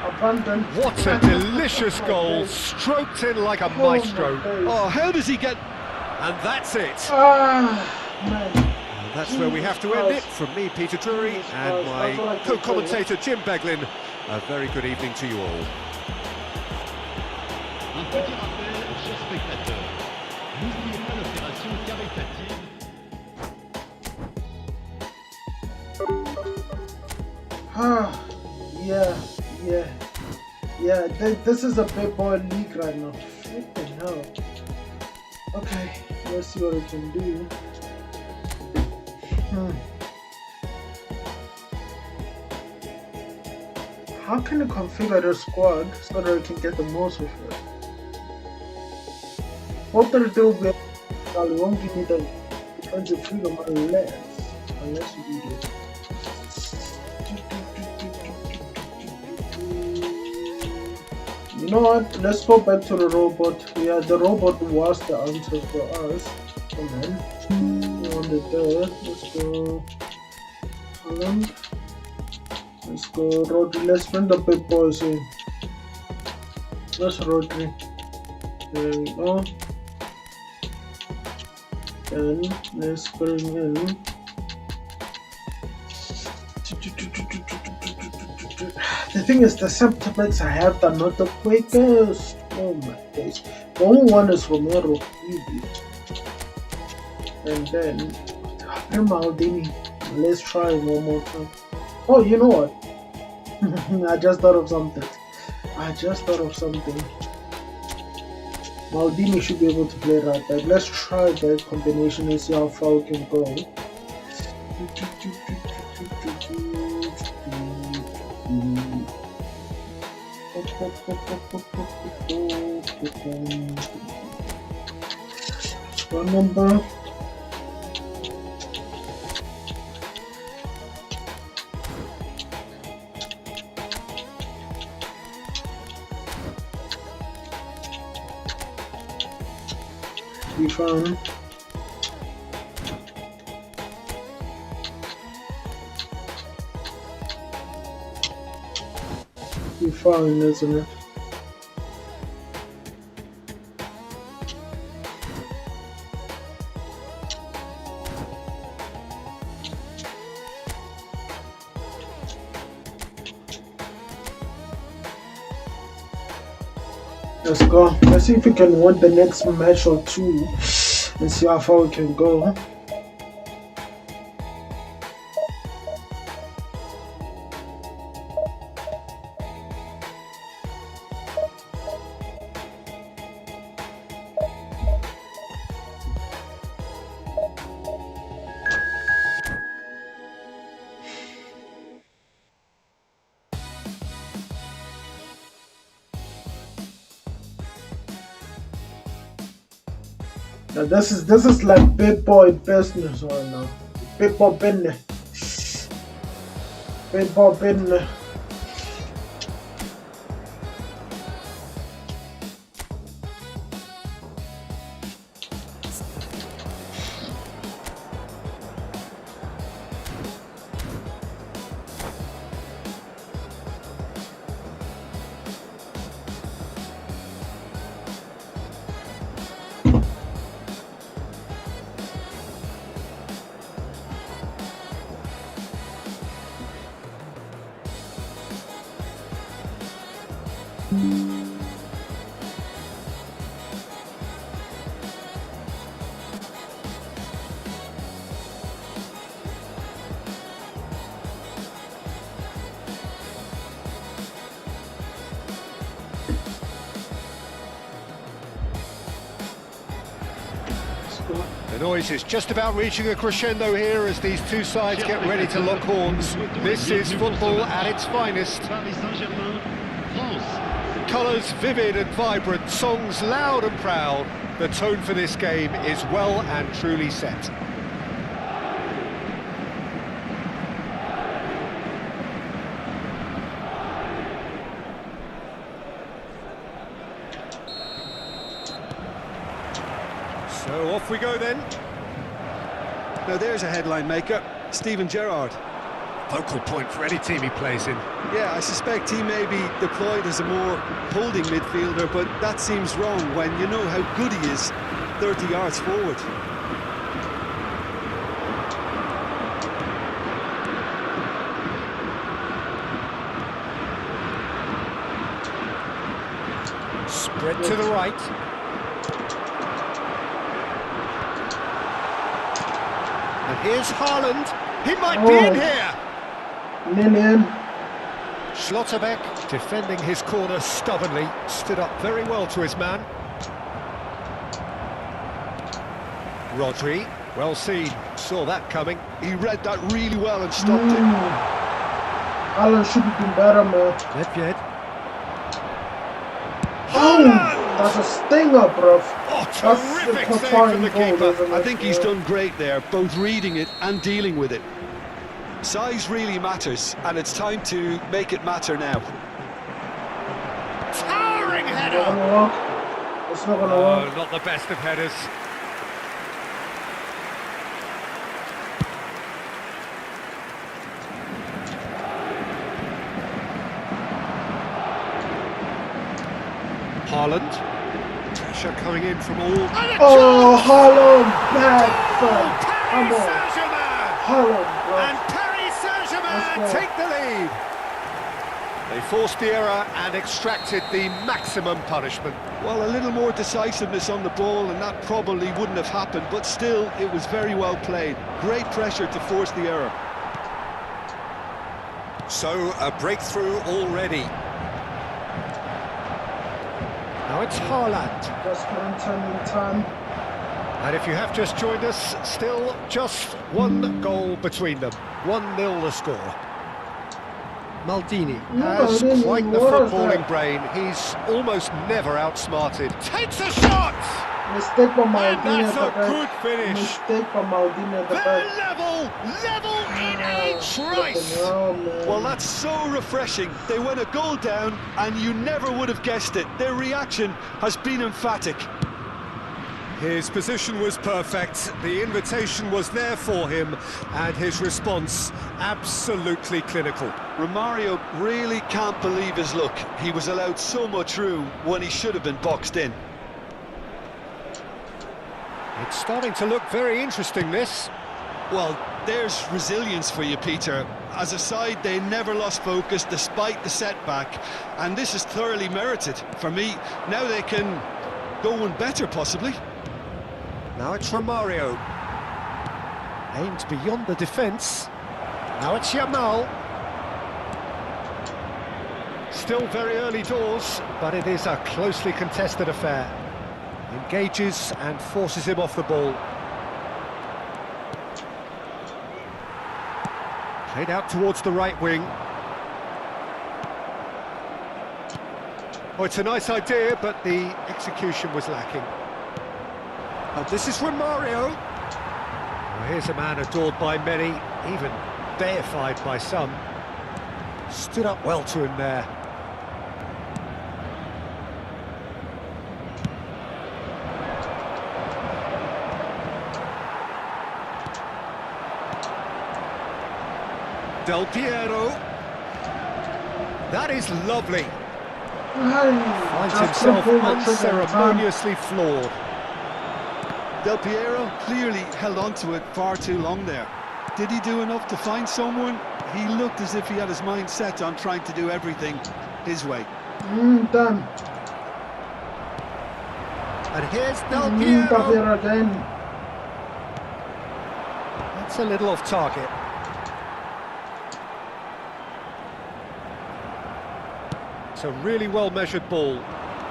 Abandon. What a delicious goal, stroked in like a maestro. Oh, how does he get... And that's it. Ah, man. That's where we have to end it. From me, Peter Drury, and my co-commentator, Jim Beglin. A very good evening to you all. Un petit rappel, chers spectateurs. N'oubliez pas l'opération caritative. Ah, yeah. This is a big boy league right now. Flipping hell. Okay, let's see what we can do. How can you configure the squad so that we can get the most of it? What they'll do will be probably won't give me the defensive freedom unless you do this. You know what? Let's go back to the robot. Yeah, the robot was the answer for us. And then we want it there. Let's go. Holland. Let's go Rodri. Let's bring the big boys in. That's Rodri. There we go. Then let's bring in The thing is, the center backs I have are not the quickest. Oh my days. The only one is Romero. And then Maldini. Let's try one more time. Oh, you know what? I just thought of something. Maldini should be able to play right back. Let's try that combination and see how far we can go. Squad number. Be fun. Be fun, isn't it? Let's go. Let's see if we can win the next match or two and see how far we can go. Now this is like big boy business right now. Big boy business. Big boy business. The noise is just about reaching a crescendo here as these two sides get ready to lock horns. This is football at its finest. Paris Saint-Germain, France. Colours vivid and vibrant, songs loud and proud. The tone for this game is well and truly set. So off we go then. Now there's a headline maker, Steven Gerrard. Focal point for any team he plays in. Yeah, I suspect he may be deployed as a more holding midfielder, but that seems wrong when you know how good he is 30 yards forward. Spread to the right. And here's Haaland. He might be in here. Lillian. Schlotterbeck defending his corner stubbornly, stood up very well to his man. Rodri, well seen, saw that coming. He read that really well and stopped it. Alan should have been better, man. Nedved. Oh, that's a stinger, bro. Oh, terrific save from the keeper. I think he's done great there, both reading it and dealing with it. Size really matters, and it's time to make it matter now. Towering header! It's not gonna work. It's not gonna work. Oh, not the best of headers. Haaland. Pressure coming in from all... Oh, Haaland! Bad fun. Come Paris on. Saint-Germain! Haaland, bro. And Paris Saint-Germain Let's go. take the lead. They forced the error and extracted the maximum punishment. Well, a little more decisiveness on the ball and that probably wouldn't have happened, but still, it was very well played. Great pressure to force the error. So, a breakthrough already. Now it's Haaland. Just one time in time. And if you have just joined us, still just one goal between them. 1-0 the score. Maldini has quite the footballing brain. He's almost never outsmarted. Takes a shot! Mistake by And Maldini that's at the a back. good finish. Mistake by Maldini at the They're back. level in a trice. Well, that's so refreshing. They went a goal down and you never would have guessed it. Their reaction has been emphatic. His position was perfect, the invitation was there for him, and his response absolutely clinical. Romario really can't believe his luck. He was allowed so much room when he should have been boxed in. It's starting to look very interesting, this. Well, there's resilience for you, Peter. As a side, they never lost focus despite the setback, and this is thoroughly merited. For me, now they can go one better, possibly. Now it's Romario. Aimed beyond the defence. Now it's Yamal. Still very early doors, but it is a closely contested affair. Engages and forces him off the ball. Played out towards the right wing. Oh, it's a nice idea, but the execution was lacking. Oh, this is Romario. Well, here's a man adored by many, even deified by some. Stood up well to him there. Del Piero. That is lovely. Finds himself unceremoniously floored. Del Piero clearly held on to it far too long there. Did he do enough to find someone? He looked as if he had his mind set on trying to do everything his way. Done. And here's Del Piero. Again. That's a little off target. It's a really well-measured ball.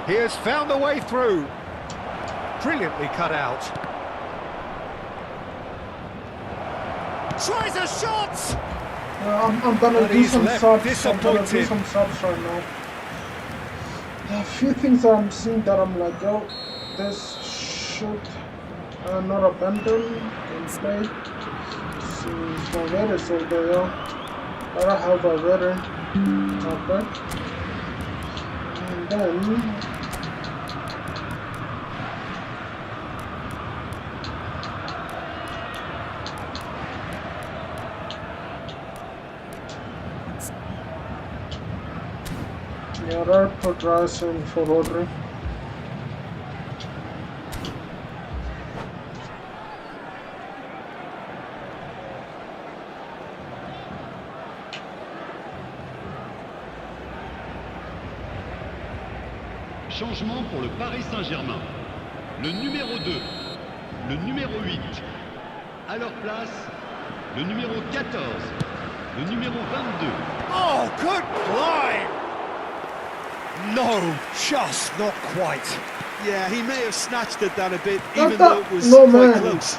He has found the way through. Brilliantly cut out. Tries a shot! I'm gonna But do he's some left subs. I'm gonna do disappointed. some subs right now. There are a few things that I'm seeing that I'm like, yo, this should not abandon and play. So Valverde is over there, yo. Gotta have Valverde out back. And then Error progressing for Rodri. Changement pour le Paris Saint-Germain. Le numéro 2, le numéro 8. À leur place, le numéro 14, le numéro 22. Oh, good blind! No, just not quite. Yeah, he may have snatched at that a bit, Not even that- though it was no, quite man. close.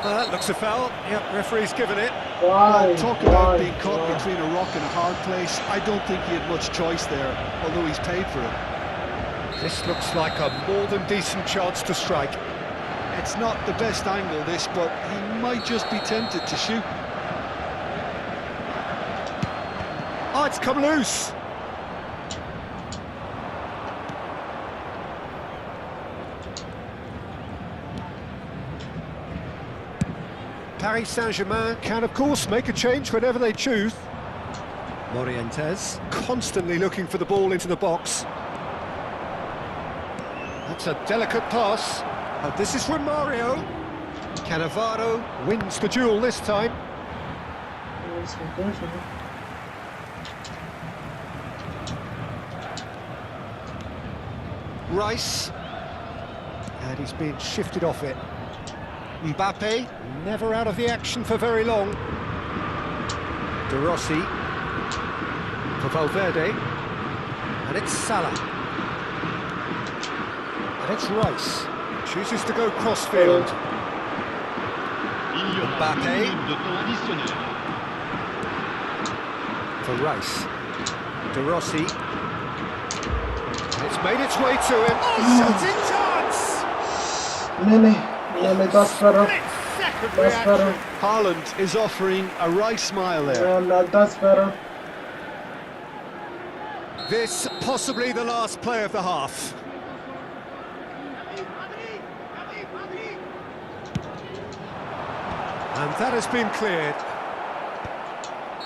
That looks a foul. Yep, referee's given it. Why? Talk about Why? being caught Why? between a rock and a hard place. I don't think he had much choice there, although he's paid for it. This looks like a more than decent chance to strike. It's not the best angle, this, but he might just be tempted to shoot. Oh, it's come loose. Paris Saint-Germain can, of course, make a change whenever they choose. Morientes constantly looking for the ball into the box. That's a delicate pass. Oh, this is Romario. Cannavaro wins the duel this time. Rice. And he's been shifted off it. Mbappe, never out of the action for very long. De Rossi. For Valverde. And it's Salah. And it's Rice. Chooses to go crossfield. Mbappe. For Rice. De Rossi. And it's made its way to him. Oh, shooting chance! Nearly, that's better. That's better. Haaland is offering a right smile there. And that's better. This possibly the last play of the half. And that has been cleared.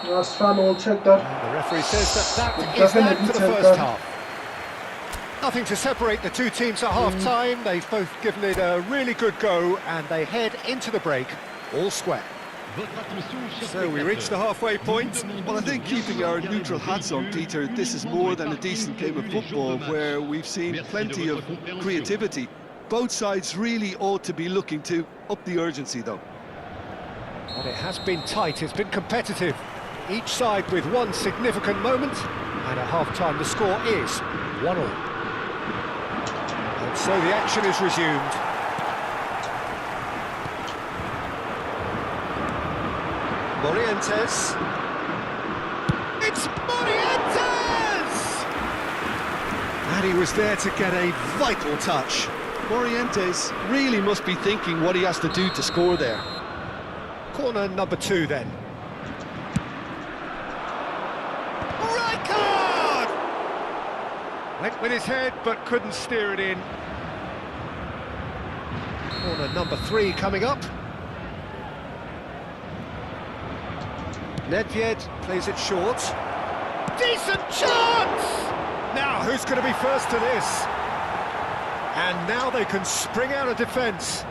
Last time we'll check that. The referee says that is that for the first half. Nothing to separate the two teams at half-time. They've both given it a really good go, and they head into the break all square. So we reach the halfway point. Well, I think keeping our neutral hats on, Peter, this is more than a decent game of football where we've seen plenty of creativity. Both sides really ought to be looking to up the urgency, though. But it has been tight, it's been competitive. Each side with one significant moment, and at half-time the score is 1-1. And so the action is resumed. Morientes. It's Morientes! And he was there to get a vital touch. Morientes really must be thinking what he has to do to score there. Corner number 2 then. Rijkaard! Went with his head but couldn't steer it in. Corner number 3 coming up. Nedved plays it short. Decent chance! Now who's going to be first to this? And now they can spring out of defence.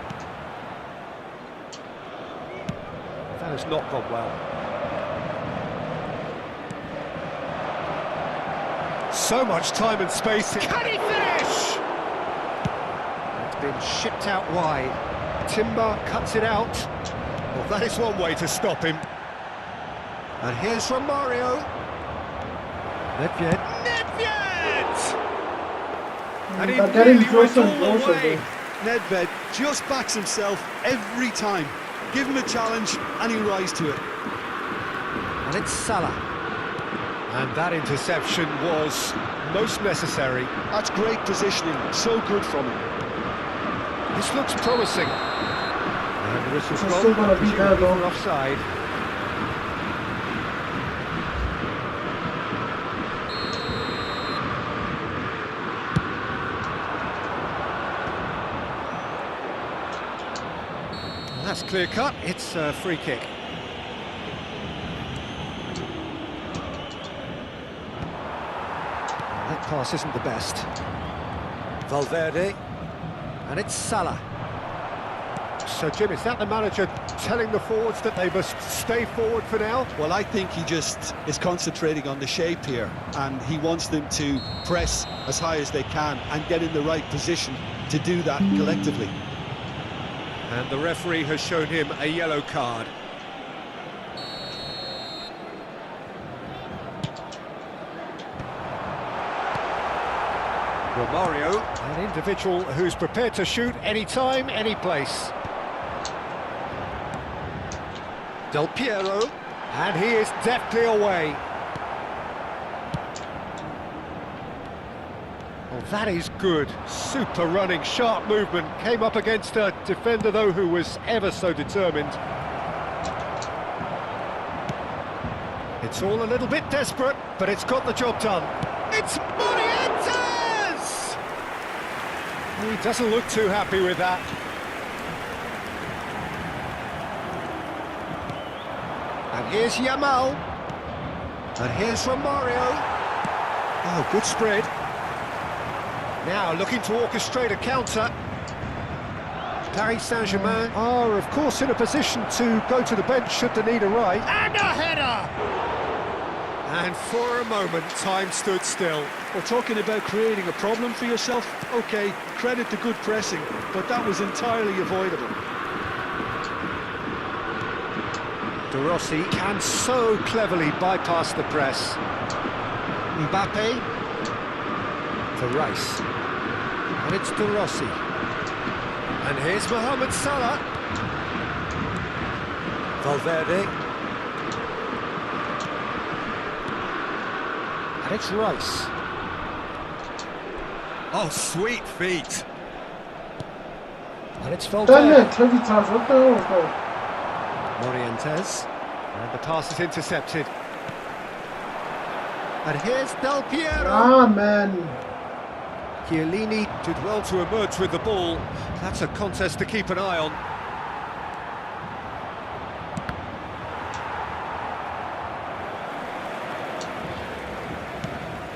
That has not gone well. So much time and space. Can he finish? It's been shipped out wide. Timber cuts it out. Well, that is one way to stop him. And here's Romario. Nedved. And he really went all the way. Nedved just backs himself every time. Give him a challenge and he'll rise to it. And it's Salah. And that interception was most necessary. That's great positioning, so good from him. This looks promising. And the whistle's It's gone. still gonna be there, though. Offside. That's clear cut, it's a free kick. That pass isn't the best. Valverde, and it's Salah. So Jim, is that the manager telling the forwards that they must stay forward for now? Well, I think he just is concentrating on the shape here, and he wants them to press as high as they can and get in the right position to do that collectively. And the referee has shown him a yellow card. Romario, an individual who's prepared to shoot any time, any place. Del Piero, and he is deftly away. Well, that is good. Super running, sharp movement. Came up against a defender, though, who was ever so determined. It's all a little bit desperate, but it's got the job done. It's Morientes! He doesn't look too happy with that. And here's Yamal. And here's Romario. Oh, good spread. Now looking to orchestrate a counter. Paris Saint-Germain are, of course, in a position to go to the bench should the need arise. And a header! And for a moment, time stood still. Well, talking about creating a problem for yourself, okay, credit to good pressing, but that was entirely avoidable. De Rossi can so cleverly bypass the press. Mbappe to Rice. And it's De Rossi. And here's Mohamed Salah. Valverde. And it's Rice. Oh, sweet feet. And it's Damn Valverde. it, heavy touch. What the hell was that? Morientes. And the pass is intercepted. And here's Del Piero. Ah, man. Chiellini did well to emerge with the ball. That's a contest to keep an eye on.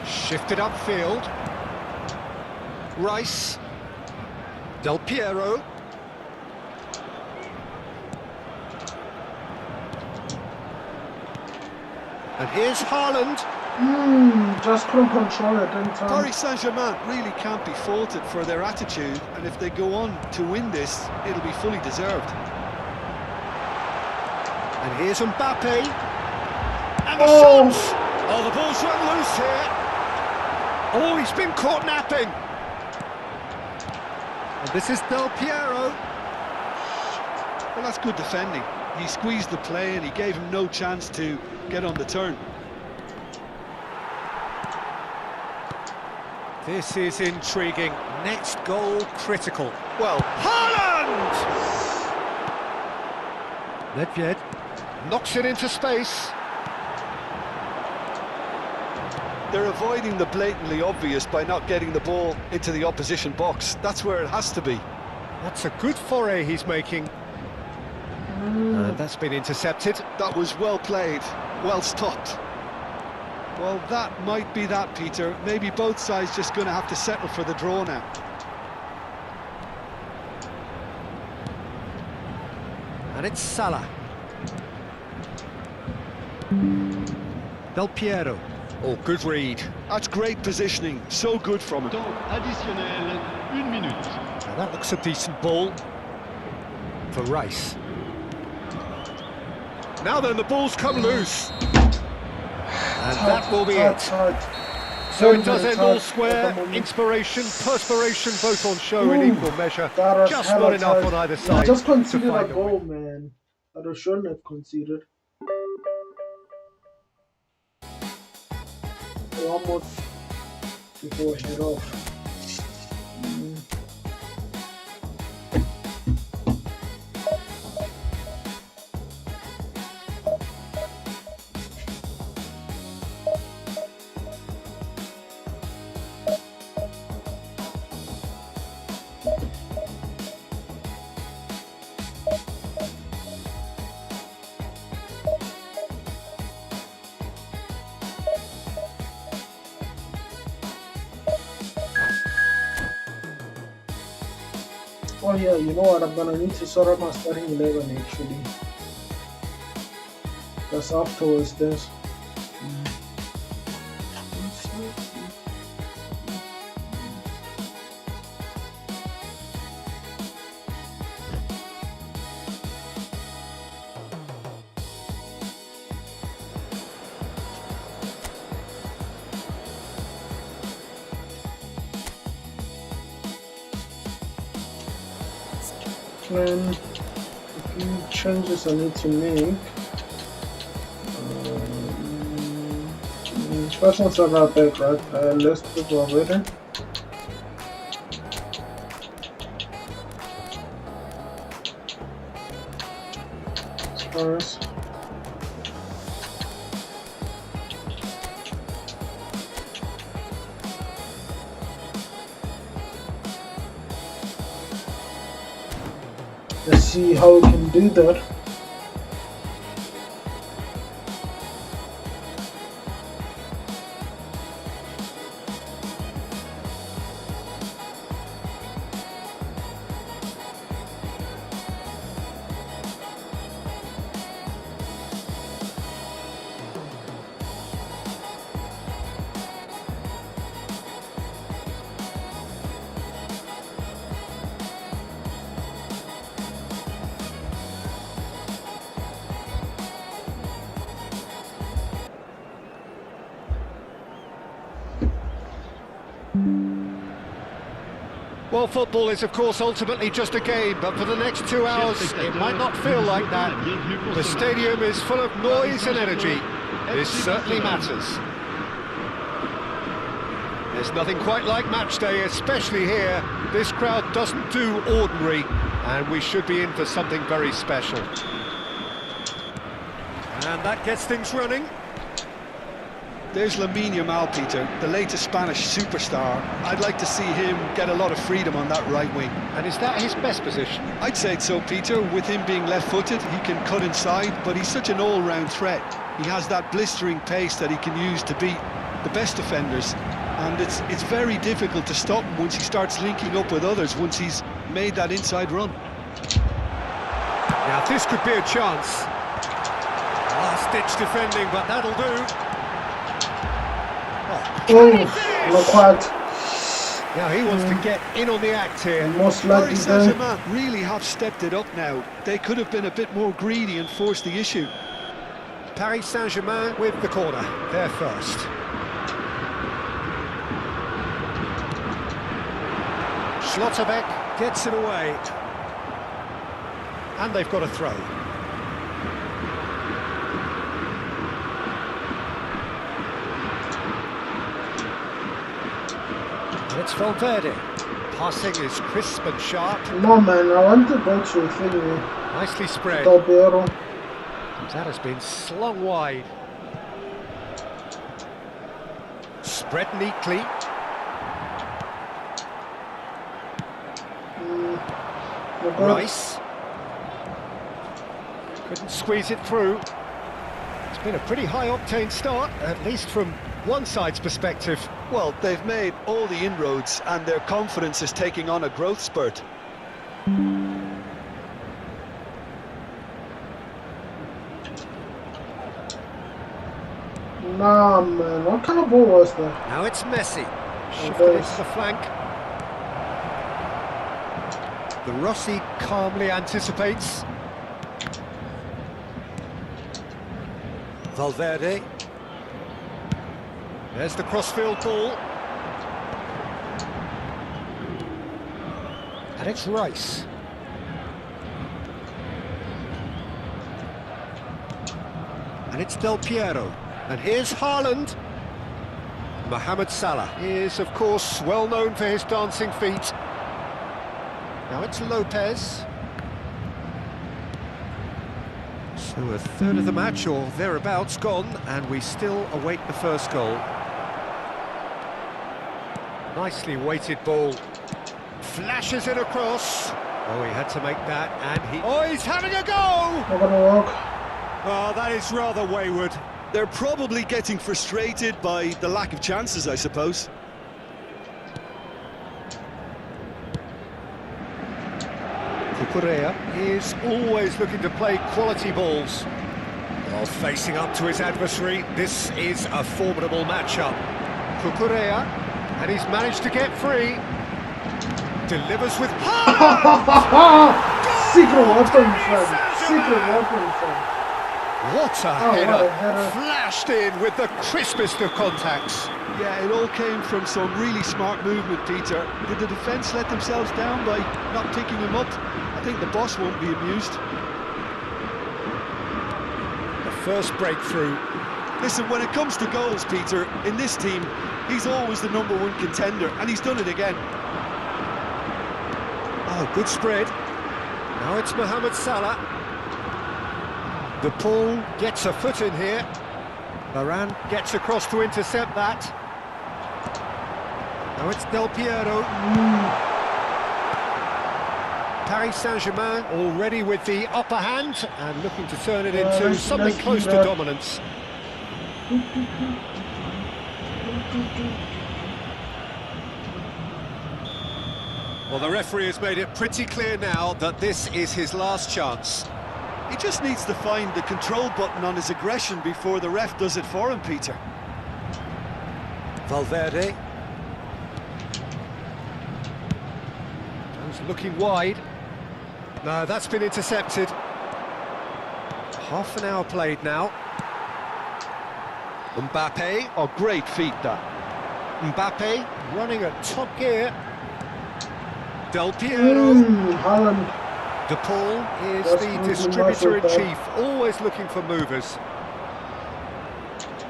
Shifted upfield. Rice. Del Piero. And here's Haaland. Just couldn't control it in time. Paris Saint-Germain really can't be faulted for their attitude, and if they go on to win this, it'll be fully deserved. And here's Mbappe. And the Oh. shot! Oh, the ball's run loose here. Oh, he's been caught napping. And this is Del Piero. Well, that's good defending. He squeezed the play and he gave him no chance to get on the turn. This is intriguing. Next goal critical. Well, Haaland! Nedved knocks it into space. They're avoiding the blatantly obvious by not getting the ball into the opposition box. That's where it has to be. That's a good foray he's making. And that's been intercepted. That was well played, well stopped. Well, that might be that, Peter. Maybe both sides just going to have to settle for the draw now. And it's Salah. Del Piero. Oh, good read. That's great positioning. So good from him. Temps additionnel, 1 minute. Now that looks a decent ball. For Rice. Now then, the ball's come loose. And that will be it. So it does end all square. Inspiration, perspiration, both on show in equal measure. Just not enough on either side. I just to conceded a find a goal, win. man. I shouldn't have conceded. One more before I head off. Oh yeah, you know what? I'm gonna need to sort out my starting 11 actually. That's afterwards this. And a few changes I need to make. First one's about that, right? Let's put it already. First. Let's see how we can do that. Well, football is, of course, ultimately just a game, but for the next 2 hours, it might not feel like that. The stadium is full of noise and energy. This certainly matters. There's nothing quite like match day, especially here. This crowd doesn't do ordinary, and we should be in for something very special. And that gets things running. There's Lamine Yamal, Peter, the latest Spanish superstar. I'd like to see him get a lot of freedom on that right wing. And is that his best position? I'd say so, Peter. With him being left-footed, he can cut inside, but he's such an all-round threat. He has that blistering pace that he can use to beat the best defenders. And it's very difficult to stop him once he starts linking up with others, once he's made that inside run. Now, this could be a chance. Last-ditch defending, but that'll do. Oh, not quite. Now he wants to get in on the act here. Most likely Paris then. Saint-Germain really have stepped it up now. They could have been a bit more greedy and forced the issue. Paris Saint-Germain with the corner. They're first. Schlotterbeck gets it away. And they've got a throw. And it's Valverde. Passing is crisp and sharp. No, man, I want to go to Infinity. Nicely spread. Taubero. That has been slung wide. Spread neatly. Rice. Couldn't squeeze it through. It's been a pretty high-octane start, at least from one side's perspective. Well, they've made all the inroads and their confidence is taking on a growth spurt. Nah, man, what kind of ball was that? Now it's Messi. Shifted into the flank. The Rossi calmly anticipates. Valverde. There's the crossfield ball. And it's Rice. And it's Del Piero. And here's Haaland. Mohamed Salah is, of course, well known for his dancing feet. Now it's Lopez. So a third of the match, or thereabouts, gone, and we still await the first goal. Nicely weighted ball. Flashes it across. Oh, he had to make that, and he's having a go! Not gonna work. Oh, that is rather wayward. They're probably getting frustrated by the lack of chances, I suppose. Cucurella is always looking to play quality balls. While facing up to his adversary, this is a formidable matchup. Cucurella, and he's managed to get free. Delivers with Secret weapon, friend. Secret weapon, friend. What a What a header! header. Flashed in with the crispest of contacts. Yeah, it all came from some really smart movement, Peter. Did the defence let themselves down by not picking him up? I think the boss won't be amused. The first breakthrough. Listen, when it comes to goals, Peter, in this team, he's always the #1 contender, and he's done it again. Oh, good spread. Now it's Mohamed Salah. The ball gets a foot in here. Varane gets across to intercept that. Now it's Del Piero. Paris Saint-Germain already with the upper hand and looking to turn it into something close to dominance. Well, the referee has made it pretty clear now that this is his last chance. He just needs to find the control button on his aggression before the ref does it for him, Peter. Valverde. He's looking wide. No, that's been intercepted. Half an hour played now. Mbappe. Oh, great feat, that. Mbappe running at top gear. Del Piero. Haaland. De Paul is That's the good distributor-in-chief, always looking for movers.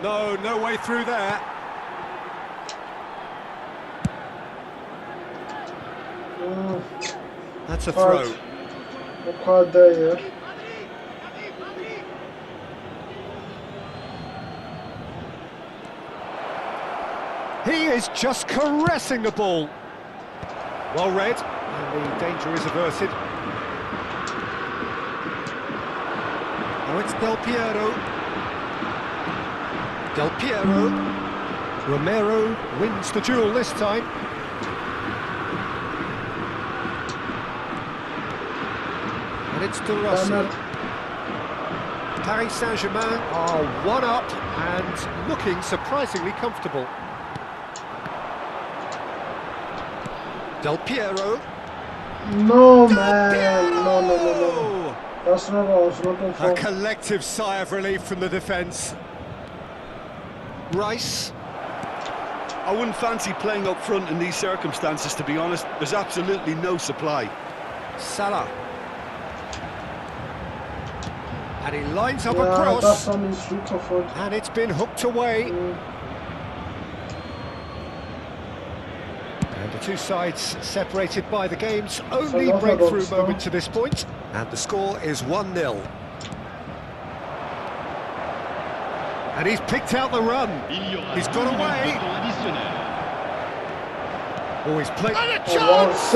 No way through there. That's a throw. Not quite there yet. He is just caressing the ball. Well read, and the danger is averted. Now it's Del Piero. Del Piero. Romero wins the duel this time. And it's De Rossi. Paris Saint-Germain are one up and looking surprisingly comfortable. Del Piero. No, man. No. That's not all. It's not A collective sigh of relief from the defence. Rice. I wouldn't fancy playing up front in these circumstances, to be honest. There's absolutely no supply. Salah. And he lines up a That's cross. on his shoot of foot. And it's been hooked away. And the two sides separated by the game's only breakthrough moment to this point. And the score is 1-0. And he's picked out the run. He's got away. Oh, he's played. And a chance!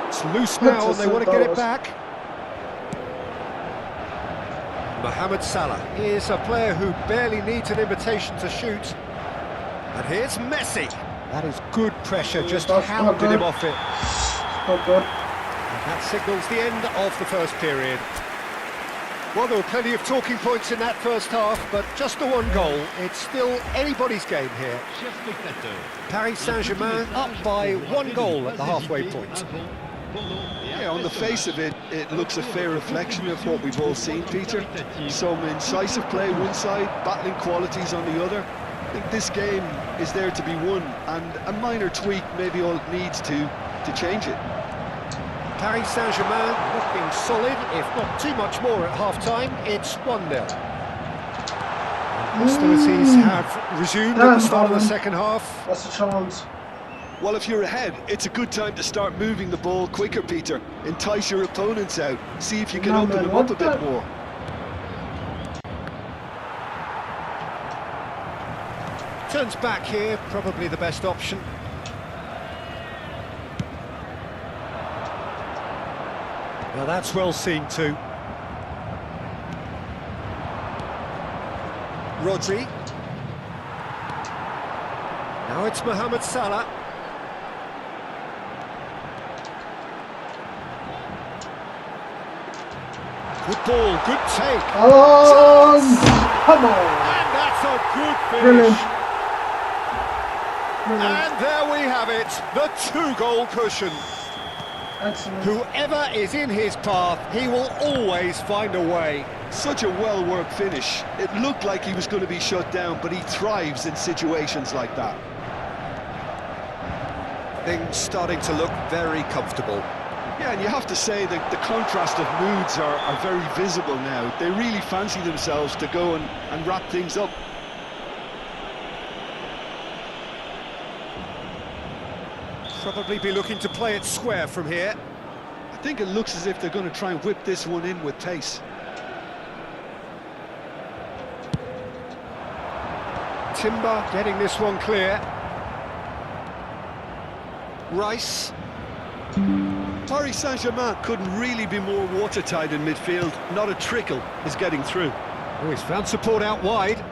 It's loose now, and they want to get it back. Mohamed Salah is a player who barely needs an invitation to shoot. And here's Messi. That is good pressure, just hounded him off it. Not good. And that signals the end of the first period. Well, there were plenty of talking points in that first half, but just the one goal. It's still anybody's game here. Paris Saint-Germain up by 1 goal at the halfway point. Yeah, on the face of it, it looks a fair reflection of what we've all seen, Peter. Some incisive play one side, battling qualities on the other. I think this game is there to be won, and a minor tweak maybe all it needs to change it. Paris Saint-Germain looking solid, if not too much more at half-time. It's 1-0. Hostilities have resumed at the start of the second half. That's a chance. Well, if you're ahead, it's a good time to start moving the ball quicker, Peter. Entice your opponents out. See if you can open them up a bit more. Turns back here, probably the best option. Now that's well seen too. Rodri. Now it's Mohamed Salah. Good ball, good take. Come on! And that's a good finish. Brilliant. And there we have it, the 2-goal cushion. Excellent. Whoever is in his path, he will always find a way. Such a well-worked finish. It looked like he was going to be shut down, but he thrives in situations like that. Things starting to look very comfortable. Yeah, and you have to say that the contrast of moods are very visible now. They really fancy themselves to go and wrap things up. Probably be looking to play it square from here. I think it looks as if they're going to try and whip this one in with pace. Timber getting this one clear. Rice. Paris Saint-Germain couldn't really be more watertight in midfield. Not a trickle is getting through. Oh, he's found support out wide.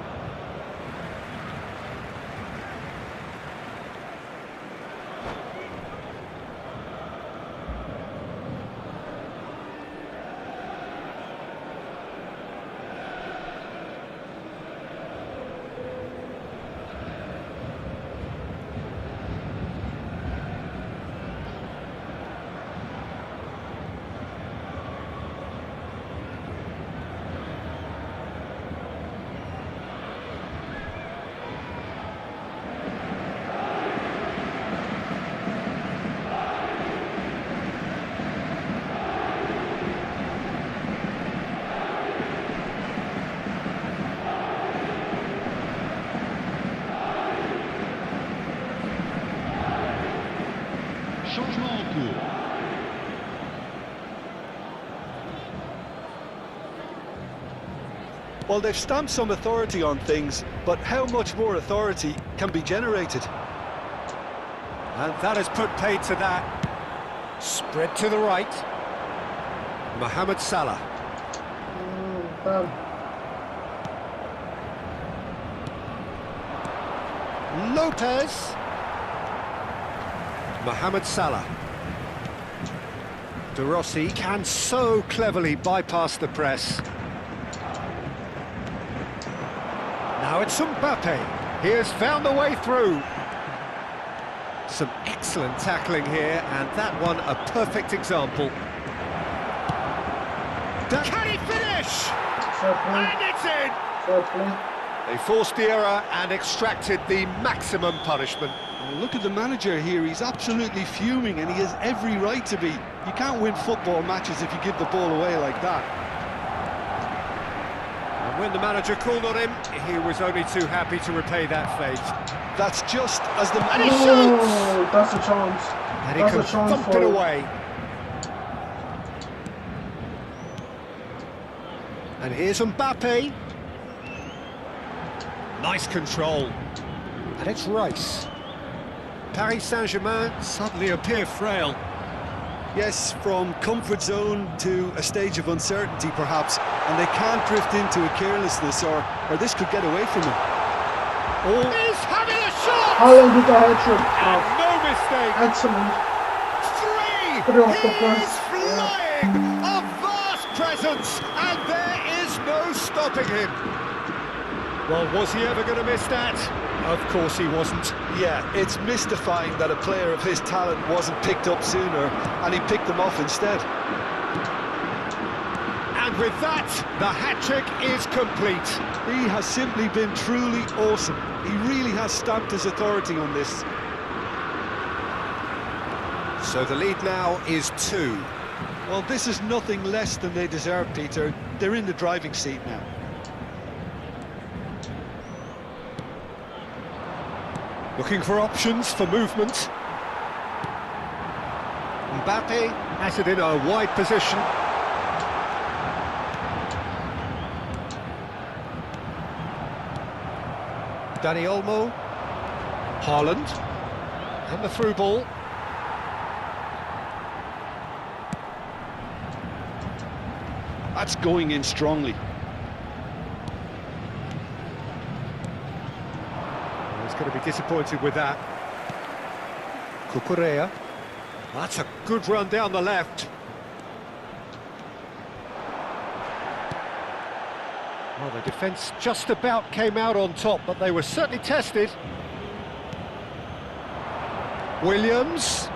Well, they've stamped some authority on things, but how much more authority can be generated? And that has put paid to that. Spread to the right. Mohamed Salah. Damn. Lopez. Mohamed Salah. De Rossi can so cleverly bypass the press. Now it's Mbappe. He has found the way through. Some excellent tackling here, and that one a perfect example. Can he finish? And it's in! They forced the error and extracted the maximum punishment. Well, look at the manager here, he's absolutely fuming and he has every right to be. You can't win football matches if you give the ball away like that. And when the manager called on him, he was only too happy to repay that fate. That's just as the... And he shoots! Oh, that's a chance. And he That's can a chance thump for it him. away. And here's Mbappe. Nice control. And it's Rice. Paris Saint-Germain suddenly appear frail. Yes, from comfort zone to a stage of uncertainty perhaps, and they can't drift into a carelessness or this could get away from them. Oh, he's having a shot! Haaland with a hat trick. And no mistake. Excellent. Three! Put it off the He press. is flying! A vast presence, and there is no stopping him. Well, was he ever going to miss that? Of course he wasn't. Yeah, it's mystifying that a player of his talent wasn't picked up sooner, and he picked them off instead. And with that, the hat-trick is complete. He has simply been truly awesome. He really has stamped his authority on this. So the lead now is 2. Well, this is nothing less than they deserve, Peter. They're in the driving seat now. Looking for options for movement. Mbappe has it in a wide position. Dani Olmo. Haaland. And the through ball. That's going in strongly. He's going to be disappointed with that. Cucurella. That's a good run down the left. Well, the defence just about came out on top, but they were certainly tested. Williams.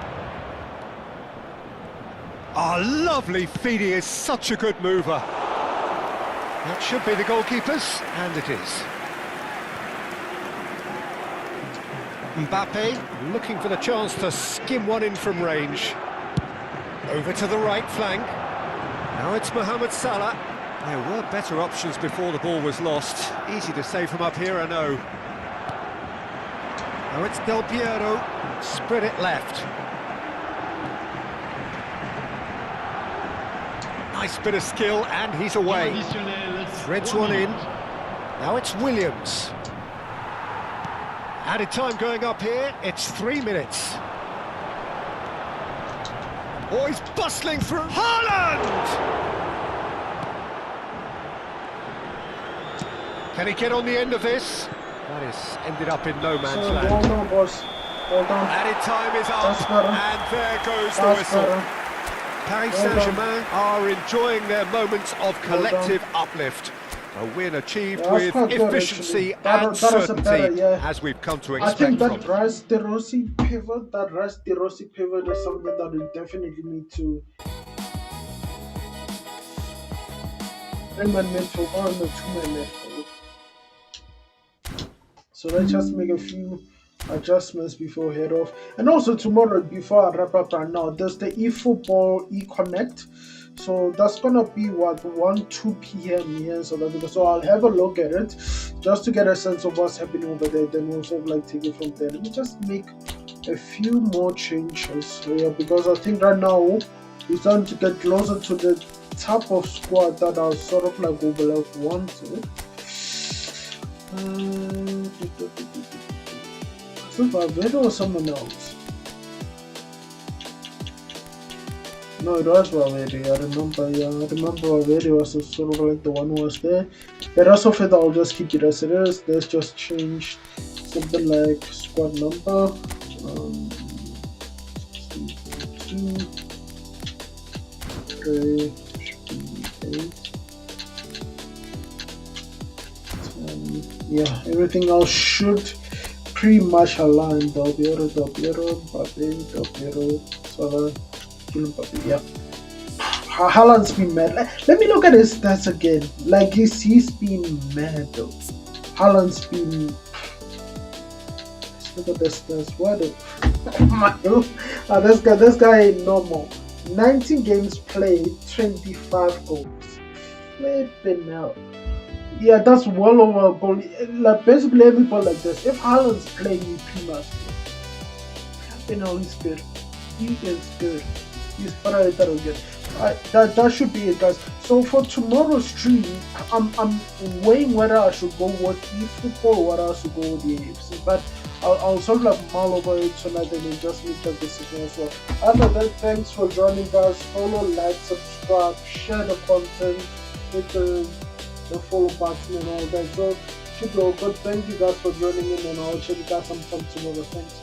Lovely feed, he is such a good mover. That should be the goalkeeper's, and it is. Mbappe looking for the chance to skim one in from range. Over to the right flank. Now it's Mohamed Salah. There were better options before the ball was lost. Easy to save from up here, I know. Now it's Del Piero. Spread it left. Nice bit of skill, and he's away. Threads one in. Now it's Williams. Added time going up here, it's 3 minutes. Oh, he's bustling through. Haaland! Can he get on the end of this? That is ended up in no man's land. Well done, boss. Well done. Added time is up, That's better. and there goes the That's whistle. better. Paris Well Saint-Germain are enjoying their moments of collective uplift. A win achieved with quite good, efficiency actually. That and was a better, certainty, yeah. as we've come to I expect think from that them. Rice De Rossi pivot is something that we definitely need to midfield or the 2-man midfield. So let's just make a few adjustments before we head off. And also tomorrow, before I wrap up right now, there's the eFootball eConnect. So that's gonna be what 1-2 p.m. here in South Africa. So I'll have a look at it just to get a sense of what's happening over there. Then we'll sort of like take it from there. Let me just make a few more changes here because I think right now we're starting to get closer to the type of squad that I sort of like would have wanted. So Valverde or someone else? No, it was Valverde. I remember. Yeah, I remember Valverde was sort of like the one who was there. The rest of it, I'll just keep it as it is. Let's just change something like squad number. 2, 3, 8. Yeah, everything else should pretty much align. Del Piero, Mbappe, Del Piero, Salah, Mbappe. Yeah. Haaland's been mad. Let me look at his stats again. Like he's been mad though. Haaland's been. Let's look at the stats. What the? Oh my God. This guy ain't normal. 19 games played, 25 goals. Flipping hell. Yeah, that's well over a goal. Like basically every ball like this. If Haaland's playing, you pretty much flipping hell, he's good. He is good. He's very good. That should be it, guys. So for tomorrow's stream, I'm weighing whether I should go with eFootball or whether I should go with the AFC. But I'll sort of like mull over it tonight and then just make that decision as well. Other than that, thanks for joining, guys. Follow, like, subscribe, share the content, hit the follow button and all that. So should be all good. Thank you guys for joining in, and I'll check you guys sometime tomorrow. Thanks.